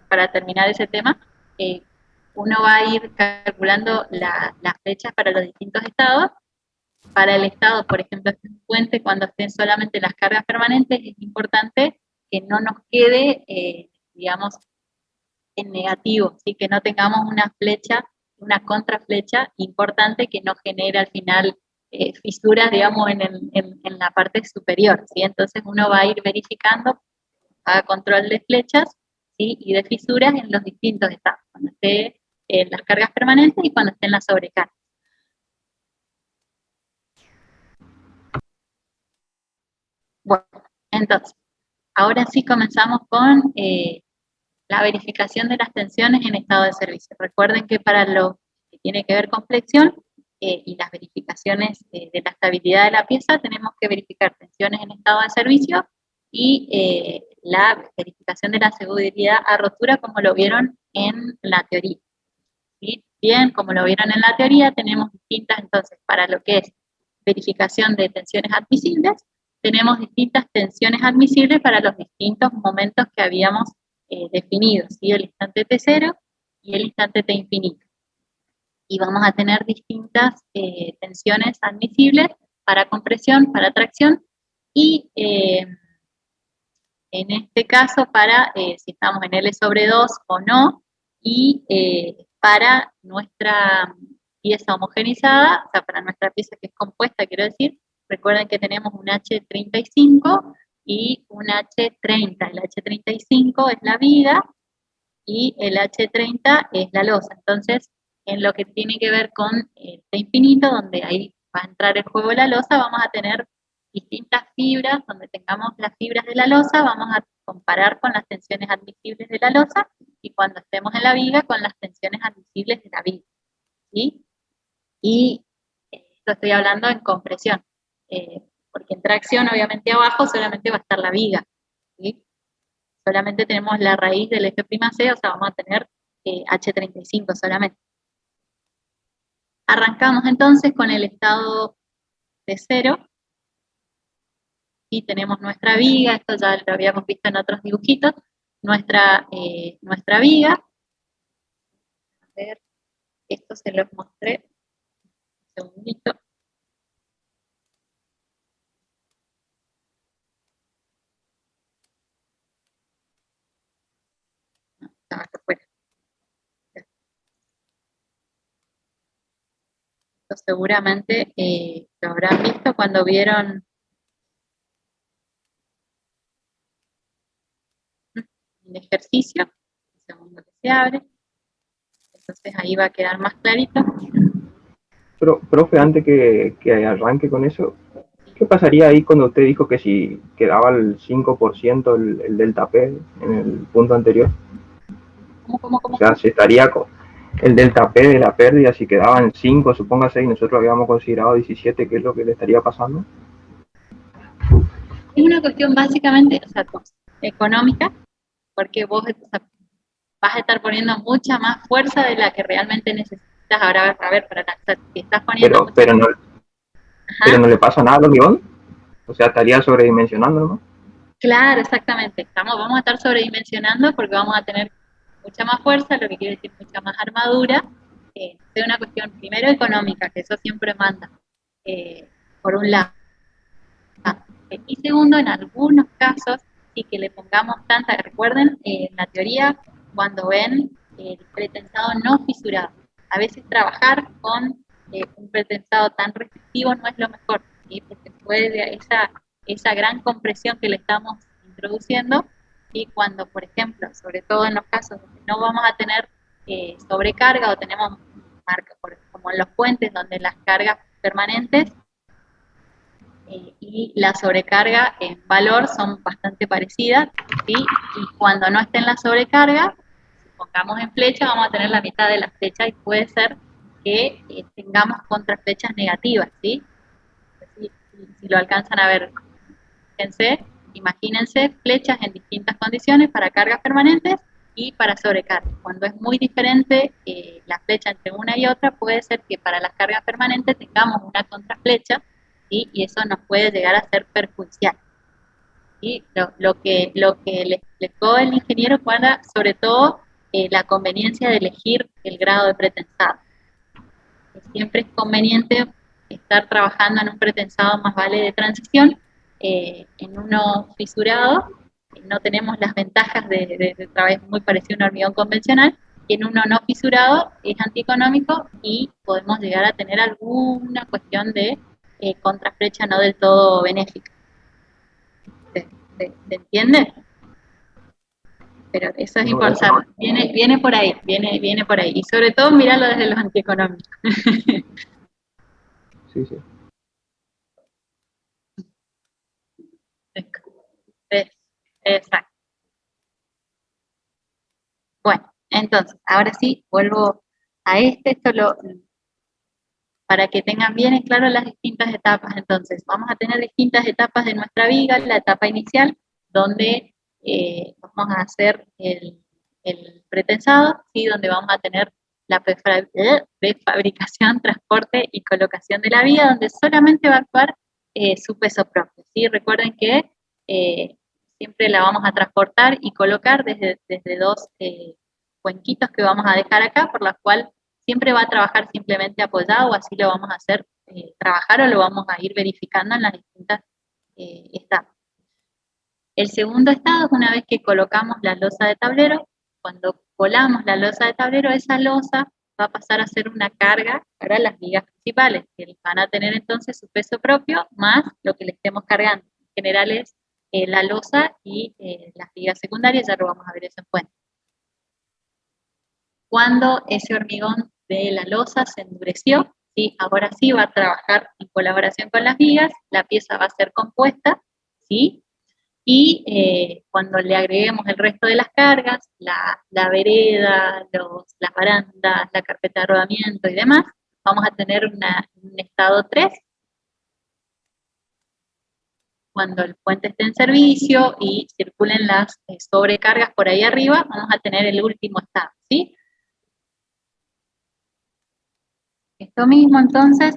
para terminar ese tema, uno va a ir calculando las flechas para los distintos estados. Para el estado, por ejemplo, este puente, cuando estén solamente las cargas permanentes, es importante que no nos quede, digamos, en negativo, ¿sí? Que no tengamos una flecha, una contraflecha importante que nos genere al final fisuras, digamos, en la parte superior, ¿sí? Entonces uno va a ir verificando a control de flechas, ¿sí? Y de fisuras en los distintos estados, cuando esté en las cargas permanentes y cuando esté en la sobrecarga. Bueno, entonces, ahora sí comenzamos con la verificación de las tensiones en estado de servicio. Recuerden que para lo que tiene que ver con flexión y las verificaciones de la estabilidad de la pieza, tenemos que verificar tensiones en estado de servicio y la verificación de la seguridad a rotura, como lo vieron en la teoría. ¿Sí? Bien, como lo vieron en la teoría, tenemos distintas, entonces, para lo que es verificación de tensiones admisibles, tenemos distintas tensiones admisibles para los distintos momentos que habíamos definido, ¿sí? El instante T0 y el instante T infinito. Y vamos a tener distintas tensiones admisibles para compresión, para tracción, y en este caso para si estamos en L sobre 2 o no, y para nuestra pieza homogenizada, o sea, para nuestra pieza que es compuesta, quiero decir, recuerden que tenemos un H35 y un H30. El H35 es la viga y el H30 es la losa. Entonces, en lo que tiene que ver con el T infinito, donde ahí va a entrar el juego de la losa, vamos a tener distintas fibras, donde tengamos las fibras de la losa, vamos a comparar con las tensiones admisibles de la losa, y cuando estemos en la viga, con las tensiones admisibles de la viga, ¿sí? Y esto estoy hablando en compresión, porque en tracción, obviamente abajo, solamente va a estar la viga, ¿sí? Solamente tenemos la raíz del eje prima C, o sea, vamos a tener H35 solamente. Arrancamos entonces con el estado de 0, y tenemos nuestra viga, esto ya lo habíamos visto en otros dibujitos, nuestra viga. A ver, esto se los mostré, un segundito. No, estaba acá afuera. Esto seguramente lo habrán visto cuando vieron el ejercicio, un segundo que se abre, entonces ahí va a quedar más clarito. Pero, profe, antes que arranque con eso, ¿qué pasaría ahí cuando usted dijo que si quedaba el 5% el delta P en el punto anterior? ¿Cómo? O sea, se estaría con el delta P de la pérdida, si quedaba en 5, supóngase, y nosotros habíamos considerado 17, ¿qué es lo que le estaría pasando? Es una cuestión básicamente, o sea, económica, porque vos vas a estar poniendo mucha más fuerza de la que realmente necesitas. Ahora, a ver, para si estás poniendo pero no le pasa nada al hormigón, o sea, estaría sobredimensionando, ¿no? Claro, exactamente. Vamos a estar sobredimensionando porque vamos a tener mucha más fuerza, lo que quiere decir mucha más armadura. Es una cuestión primero económica, que eso siempre manda, por un lado. Y segundo, en algunos casos, sí que le pongamos tanta, recuerden, en la teoría, cuando ven el pretensado no fisurado, a veces trabajar con un pretensado tan restrictivo no es lo mejor, ¿sí? Porque puede esa gran compresión que le estamos introduciendo, y cuando, por ejemplo, sobre todo en los casos donde no vamos a tener sobrecarga o tenemos marcas, como en los puentes donde las cargas permanentes y la sobrecarga en valor son bastante parecidas, ¿sí? Y cuando no esté en la sobrecarga, si pongamos en flecha, vamos a tener la mitad de la flecha y puede ser que tengamos contraflechas negativas, ¿sí? Si lo alcanzan a ver, imagínense flechas en distintas condiciones para cargas permanentes y para sobrecargas. Cuando es muy diferente la flecha entre una y otra, puede ser que para las cargas permanentes tengamos una contraflecha, ¿sí? Y eso nos puede llegar a ser perjudicial. ¿Sí? Lo que le explicó el ingeniero fue sobre todo la conveniencia de elegir el grado de pretensado. Siempre es conveniente estar trabajando en un pretensado más vale de transición. En uno fisurado no tenemos las ventajas de trabajar muy parecido a un hormigón convencional, y en uno no fisurado es antieconómico y podemos llegar a tener alguna cuestión de contraflecha no del todo benéfica. ¿Se entiende? Pero eso es importante, viene por ahí, viene por ahí, y sobre todo míralo desde los antieconómicos. Sí, sí. Exacto. Bueno, entonces, ahora sí, vuelvo a esto para que tengan bien en claro las distintas etapas. Entonces, vamos a tener distintas etapas de nuestra viga. La etapa inicial, donde vamos a hacer el pretensado, ¿sí? Donde vamos a tener la prefabricación, transporte y colocación de la viga, donde solamente va a actuar su peso propio, ¿sí? Recuerden que siempre la vamos a transportar y colocar desde dos cuenquitos que vamos a dejar acá, por la cual siempre va a trabajar simplemente apoyado, o así lo vamos a hacer trabajar, o lo vamos a ir verificando en las distintas etapas. El segundo estado es una vez que colocamos la losa de tablero. Cuando colamos la losa de tablero, esa losa va a pasar a ser una carga para las vigas principales, que van a tener entonces su peso propio más lo que le estemos cargando. En general es la losa y las vigas secundarias, ya lo vamos a ver eso en cuenta. Cuando ese hormigón de la losa se endureció, ¿sí? Ahora sí va a trabajar en colaboración con las vigas, la pieza va a ser compuesta, ¿sí? Y cuando le agreguemos el resto de las cargas, la vereda, las barandas, la carpeta de rodamiento y demás, vamos a tener un estado 3. Cuando el puente esté en servicio y circulen las sobrecargas por ahí arriba, vamos a tener el último estado, ¿sí? Esto mismo, entonces,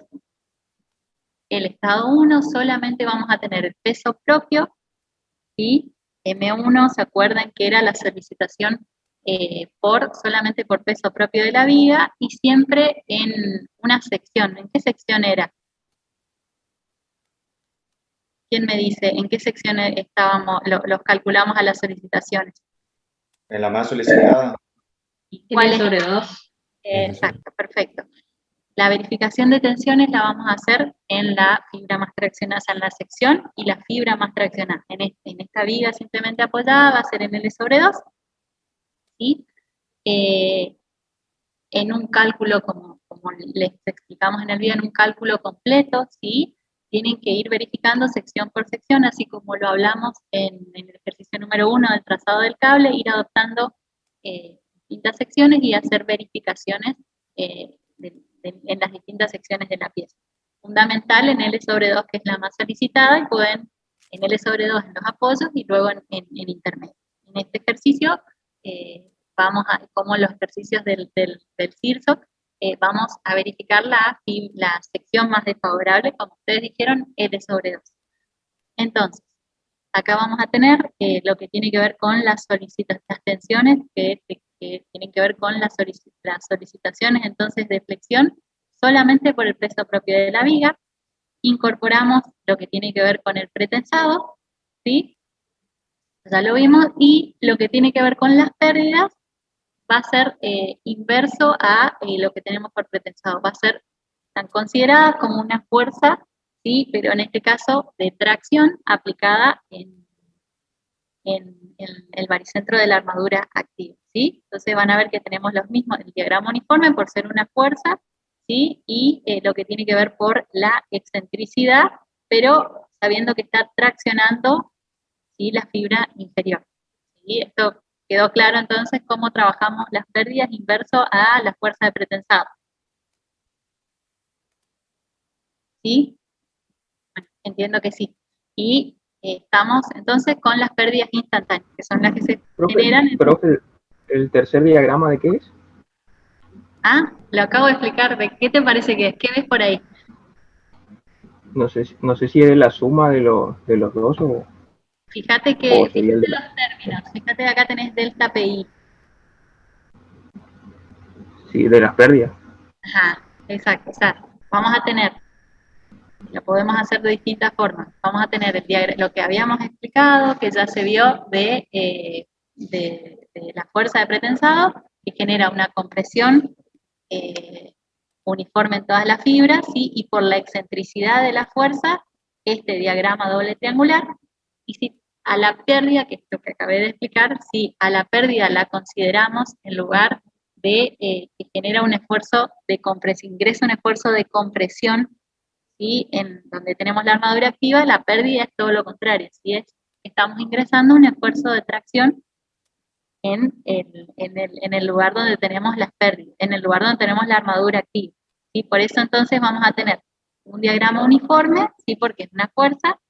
el estado 1 solamente vamos a tener el peso propio, y M1, ¿se acuerdan que era la solicitación solamente por peso propio de la viga, y siempre en una sección? ¿En qué sección era? ¿Quién me dice en qué sección estábamos, los calculamos a las solicitaciones? En la más solicitada. ¿Cuál es? Sobre 2. Exacto, perfecto. La verificación de tensiones la vamos a hacer en la fibra más traccionada, o sea, en la sección y la fibra más traccionada. En esta viga simplemente apoyada va a ser en L sobre 2. ¿Sí? En un cálculo, como les explicamos en el video, en un cálculo completo, ¿sí? Tienen que ir verificando sección por sección, así como lo hablamos en el ejercicio número 1 del trazado del cable, ir adoptando distintas secciones y hacer verificaciones en las distintas secciones de la pieza. Fundamental en L sobre 2, que es la más solicitada, y pueden en L sobre 2 en los apoyos y luego en intermedio. En este ejercicio, vamos a, como los ejercicios del CIRSO, vamos a verificar la sección más desfavorable, como ustedes dijeron, L sobre 2. Entonces, acá vamos a tener lo que tiene que ver con las tensiones que tienen que ver con las solicitaciones entonces de flexión solamente por el peso propio de la viga. Incorporamos lo que tiene que ver con el pretensado, ¿sí? Ya lo vimos, y lo que tiene que ver con las pérdidas va a ser inverso a lo que tenemos por pretensado. Va a ser tan considerada como una fuerza, ¿sí? Pero en este caso de tracción aplicada en el baricentro de la armadura activa, ¿sí? Entonces van a ver que tenemos los mismos, el diagrama uniforme por ser una fuerza, ¿sí? Y lo que tiene que ver por la excentricidad, pero sabiendo que está traccionando, ¿sí?, la fibra inferior. ¿Sí? Esto quedó claro entonces cómo trabajamos las pérdidas inverso a la fuerza de pretensado. ¿Sí? Bueno, entiendo que sí. Y estamos entonces con las pérdidas instantáneas, que son las que se generan. Profe, ¿el tercer diagrama de qué es? Ah, lo acabo de explicar. ¿De qué te parece que es? ¿Qué ves por ahí? No sé si es de la suma de los dos o Fíjate sería fíjate el de los términos. Fíjate que acá tenés delta PI. sí, de las pérdidas. Ajá, exacto. O sea, vamos a tener, lo podemos hacer de distintas formas. Vamos a tener lo que habíamos explicado, que ya se vio de la fuerza de pretensado, que genera una compresión uniforme en todas las fibras, ¿sí? Y por la excentricidad de la fuerza, este diagrama doble triangular, y si a la pérdida, que es lo que acabé de explicar, si a la pérdida la consideramos en lugar de que genera un esfuerzo de compresión, ingresa un esfuerzo de compresión, ¿sí?, en donde tenemos la armadura activa, la pérdida es todo lo contrario, ¿sí? Estamos ingresando un esfuerzo de tracción en el lugar donde tenemos las pérdidas, en el lugar donde tenemos la armadura activa. ¿Sí? Por eso entonces vamos a tener un diagrama uniforme, ¿sí?, porque es una fuerza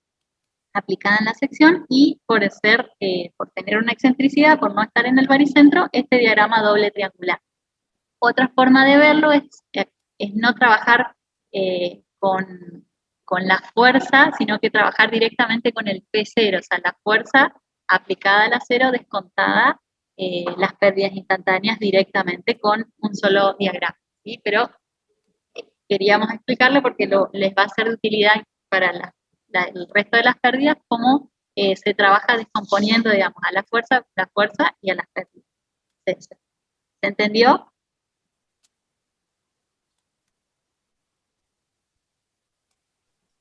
aplicada en la sección, y por tener una excentricidad, por no estar en el baricentro, este diagrama doble triangular. Otra forma de verlo es no trabajar con la fuerza, sino que trabajar directamente con el P0, o sea, la fuerza aplicada al acero descontada las pérdidas instantáneas directamente con un solo diagrama, ¿sí? Pero queríamos explicarlo porque les va a ser de utilidad para el resto de las pérdidas, cómo se trabaja descomponiendo, digamos, a la fuerza y a las pérdidas. ¿Se entendió?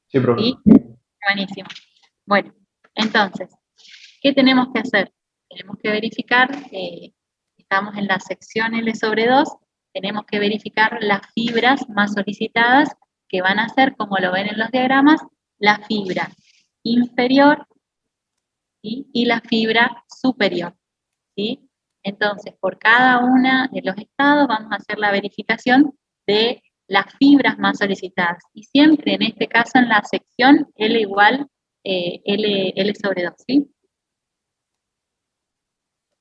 Sí, profe. ¿Sí? Buenísimo. Bueno, entonces, ¿qué tenemos que hacer? Tenemos que verificar, estamos en la sección L/2, tenemos que verificar las fibras más solicitadas, que van a ser, como lo ven en los diagramas, la fibra inferior, ¿sí?, y la fibra superior, ¿sí? Entonces, por cada una de los estados vamos a hacer la verificación de las fibras más solicitadas. Y siempre, en este caso, en la sección L igual L/2, ¿sí?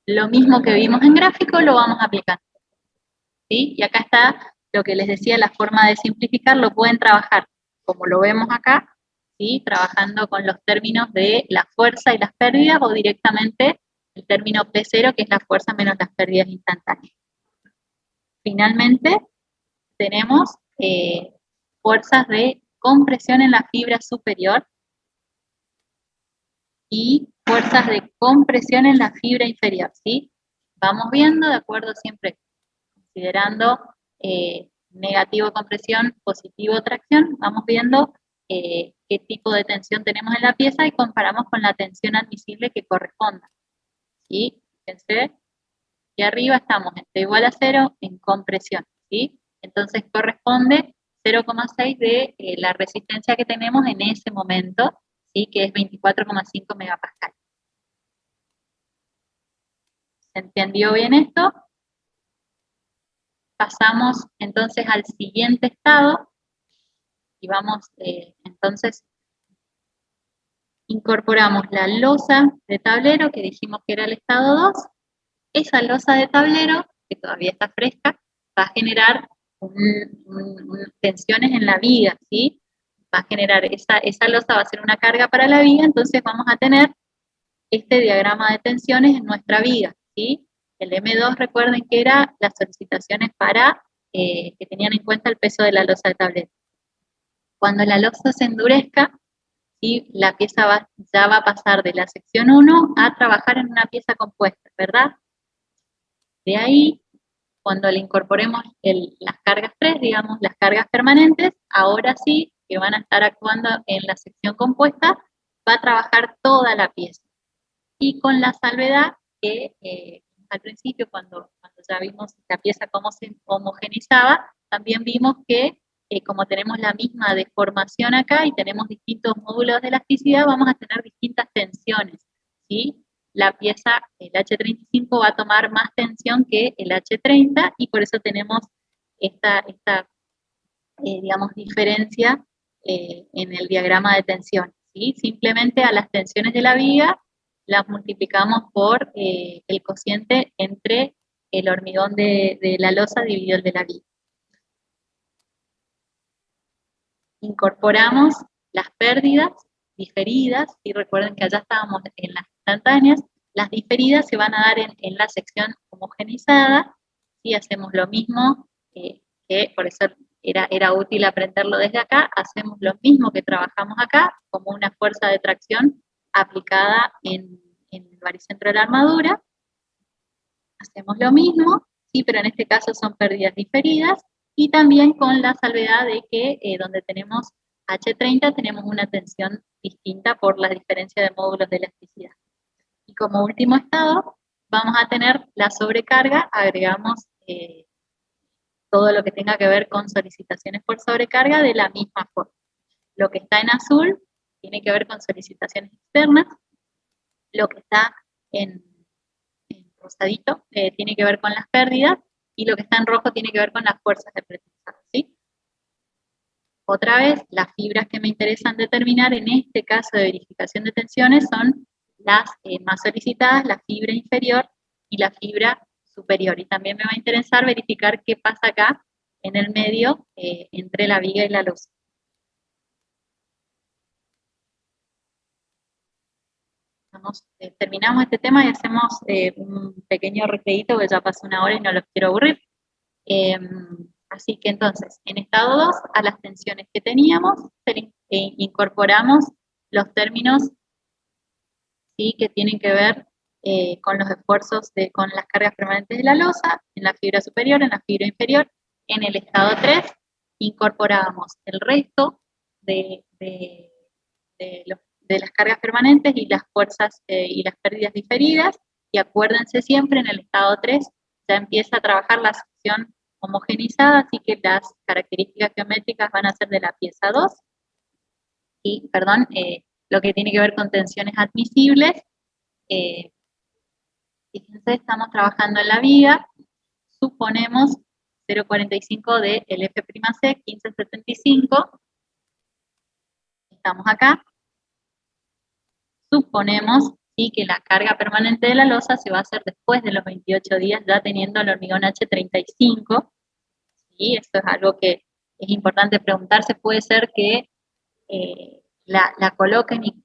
Lo mismo que vimos en gráfico lo vamos a aplicar, ¿sí? Y acá está lo que les decía, la forma de simplificar, lo pueden trabajar como lo vemos acá, ¿sí?, trabajando con los términos de la fuerza y las pérdidas, o directamente el término P0, que es la fuerza menos las pérdidas instantáneas. Finalmente, tenemos fuerzas de compresión en la fibra superior y fuerzas de compresión en la fibra inferior, ¿sí? Vamos viendo, de acuerdo, siempre considerando negativo compresión, positivo tracción, vamos viendo qué tipo de tensión tenemos en la pieza y comparamos con la tensión admisible que corresponda, ¿sí? Fíjense, y arriba estamos en T igual a 0 en compresión, ¿sí? Entonces corresponde 0,6 de la resistencia que tenemos en ese momento, ¿sí?, que es 24,5 megapascal. ¿Se entendió bien esto? Pasamos entonces al siguiente estado y vamos, entonces, incorporamos la losa de tablero que dijimos que era el estado 2. Esa losa de tablero, que todavía está fresca, va a generar tensiones en la viga, ¿sí? Va a generar, esa losa va a ser una carga para la viga, entonces vamos a tener este diagrama de tensiones en nuestra viga, ¿sí? El M2, recuerden que era las solicitaciones para que tenían en cuenta el peso de la losa de tablero. Cuando la losa se endurezca, ¿sí?, la pieza ya va a pasar de la sección 1 a trabajar en una pieza compuesta, ¿verdad? De ahí, cuando le incorporemos las cargas 3, digamos, las cargas permanentes, ahora sí, que van a estar actuando en la sección compuesta, va a trabajar toda la pieza. Y con la salvedad que al principio, cuando ya vimos la pieza cómo se homogenizaba, también vimos que como tenemos la misma deformación acá y tenemos distintos módulos de elasticidad, vamos a tener distintas tensiones, ¿sí? La pieza, el H35 va a tomar más tensión que el H30 y por eso tenemos esta digamos, diferencia en el diagrama de tensión, ¿sí? Simplemente a las tensiones de la viga las multiplicamos por el cociente entre el hormigón de la losa dividido el de la viga. Incorporamos las pérdidas diferidas, y recuerden que allá estábamos en las instantáneas, las diferidas se van a dar en la sección homogenizada, y hacemos lo mismo, que por eso era útil aprenderlo desde acá, hacemos lo mismo que trabajamos acá, como una fuerza de tracción aplicada en el baricentro de la armadura, hacemos lo mismo, sí, pero en este caso son pérdidas diferidas, y también con la salvedad de que donde tenemos H30 tenemos una tensión distinta por la diferencia de módulos de elasticidad. Y como último estado, vamos a tener la sobrecarga, agregamos todo lo que tenga que ver con solicitaciones por sobrecarga de la misma forma. Lo que está en azul tiene que ver con solicitaciones externas, lo que está en rosadito tiene que ver con las pérdidas, y lo que está en rojo tiene que ver con las fuerzas de pretensado, ¿sí? Otra vez, las fibras que me interesan determinar en este caso de verificación de tensiones son las más solicitadas, la fibra inferior y la fibra superior. Y también me va a interesar verificar qué pasa acá en el medio entre la viga y la losa. Terminamos este tema y hacemos un pequeño recreito, que ya pasó una hora y no los quiero aburrir. Así que entonces, en estado 2, a las tensiones que teníamos, incorporamos los términos, ¿sí?, que tienen que ver con los esfuerzos, con las cargas permanentes de la losa, en la fibra superior, en la fibra inferior. En el estado 3, incorporábamos el resto de las cargas permanentes y las fuerzas y las pérdidas diferidas, y acuérdense siempre, en el estado 3 ya empieza a trabajar la sección homogenizada, así que las características geométricas van a ser de la pieza 2, y, perdón, lo que tiene que ver con tensiones admisibles, fíjense, estamos trabajando en la viga, suponemos 0,45 de el F'C, 1575, estamos acá, suponemos, sí, que la carga permanente de la losa se va a hacer después de los 28 días, ya teniendo el hormigón H35, ¿sí? Esto es algo que es importante preguntarse. Puede ser que la coloquen y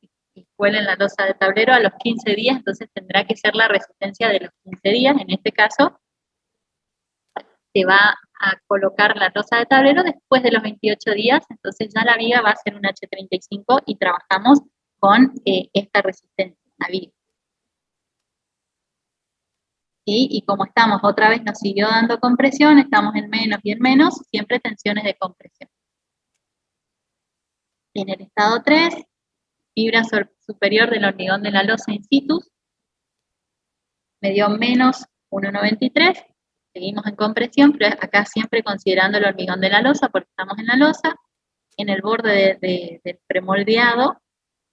cuelen la losa de tablero a los 15 días, entonces tendrá que ser la resistencia de los 15 días. En este caso, se va a colocar la losa de tablero después de los 28 días, entonces ya la viga va a ser un H35 y trabajamos con esta resistencia, la viga. ¿Sí? Y como estamos, otra vez nos siguió dando compresión, estamos en menos y en menos, siempre tensiones de compresión. En el estado 3, fibra superior del hormigón de la losa in situ, me dio menos 1,93, seguimos en compresión, pero acá siempre considerando el hormigón de la losa, porque estamos en la losa. En el borde del premoldeado,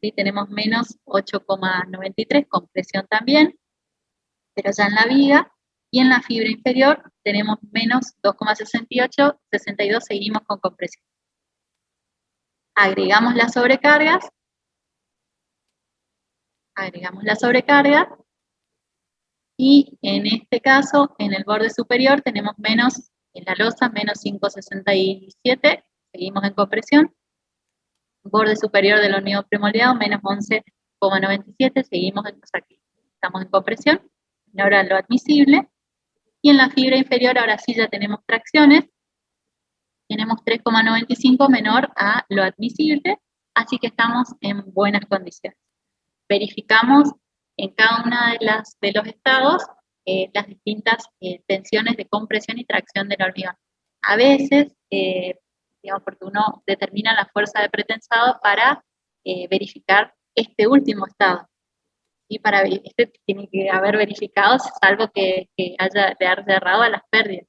¿sí?, tenemos menos 8,93, compresión también, pero ya en la viga, y en la fibra inferior tenemos menos 2,68, 62, seguimos con compresión. Agregamos las sobrecargas, y en este caso, en el borde superior tenemos menos, en la losa, menos 5,67, seguimos en compresión. Borde superior del hormigón premoldeado, menos 11,97, seguimos, aquí estamos en compresión. Ahora lo admisible. Y en la fibra inferior, ahora sí ya tenemos tracciones. Tenemos 3,95 menor a lo admisible, así que estamos en buenas condiciones. Verificamos en cada una de los estados las distintas tensiones de compresión y tracción del hormigón. A veces, digamos, porque uno determina la fuerza de pretensado para verificar este último estado. Y para este tiene que haber verificado, salvo que haya cerrado a las pérdidas.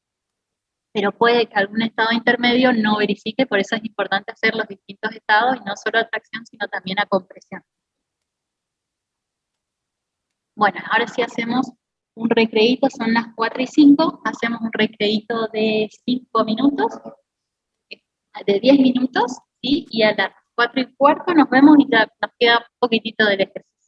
pero puede que algún estado intermedio no verifique, por eso es importante hacer los distintos estados, y no solo a tracción, sino también a compresión. Bueno, ahora sí hacemos un recreíto, son las 4:05, hacemos un recreíto de 5 minutos, de 10 minutos, ¿sí? Y a las 4:15 nos vemos y ya nos queda un poquitito del ejercicio.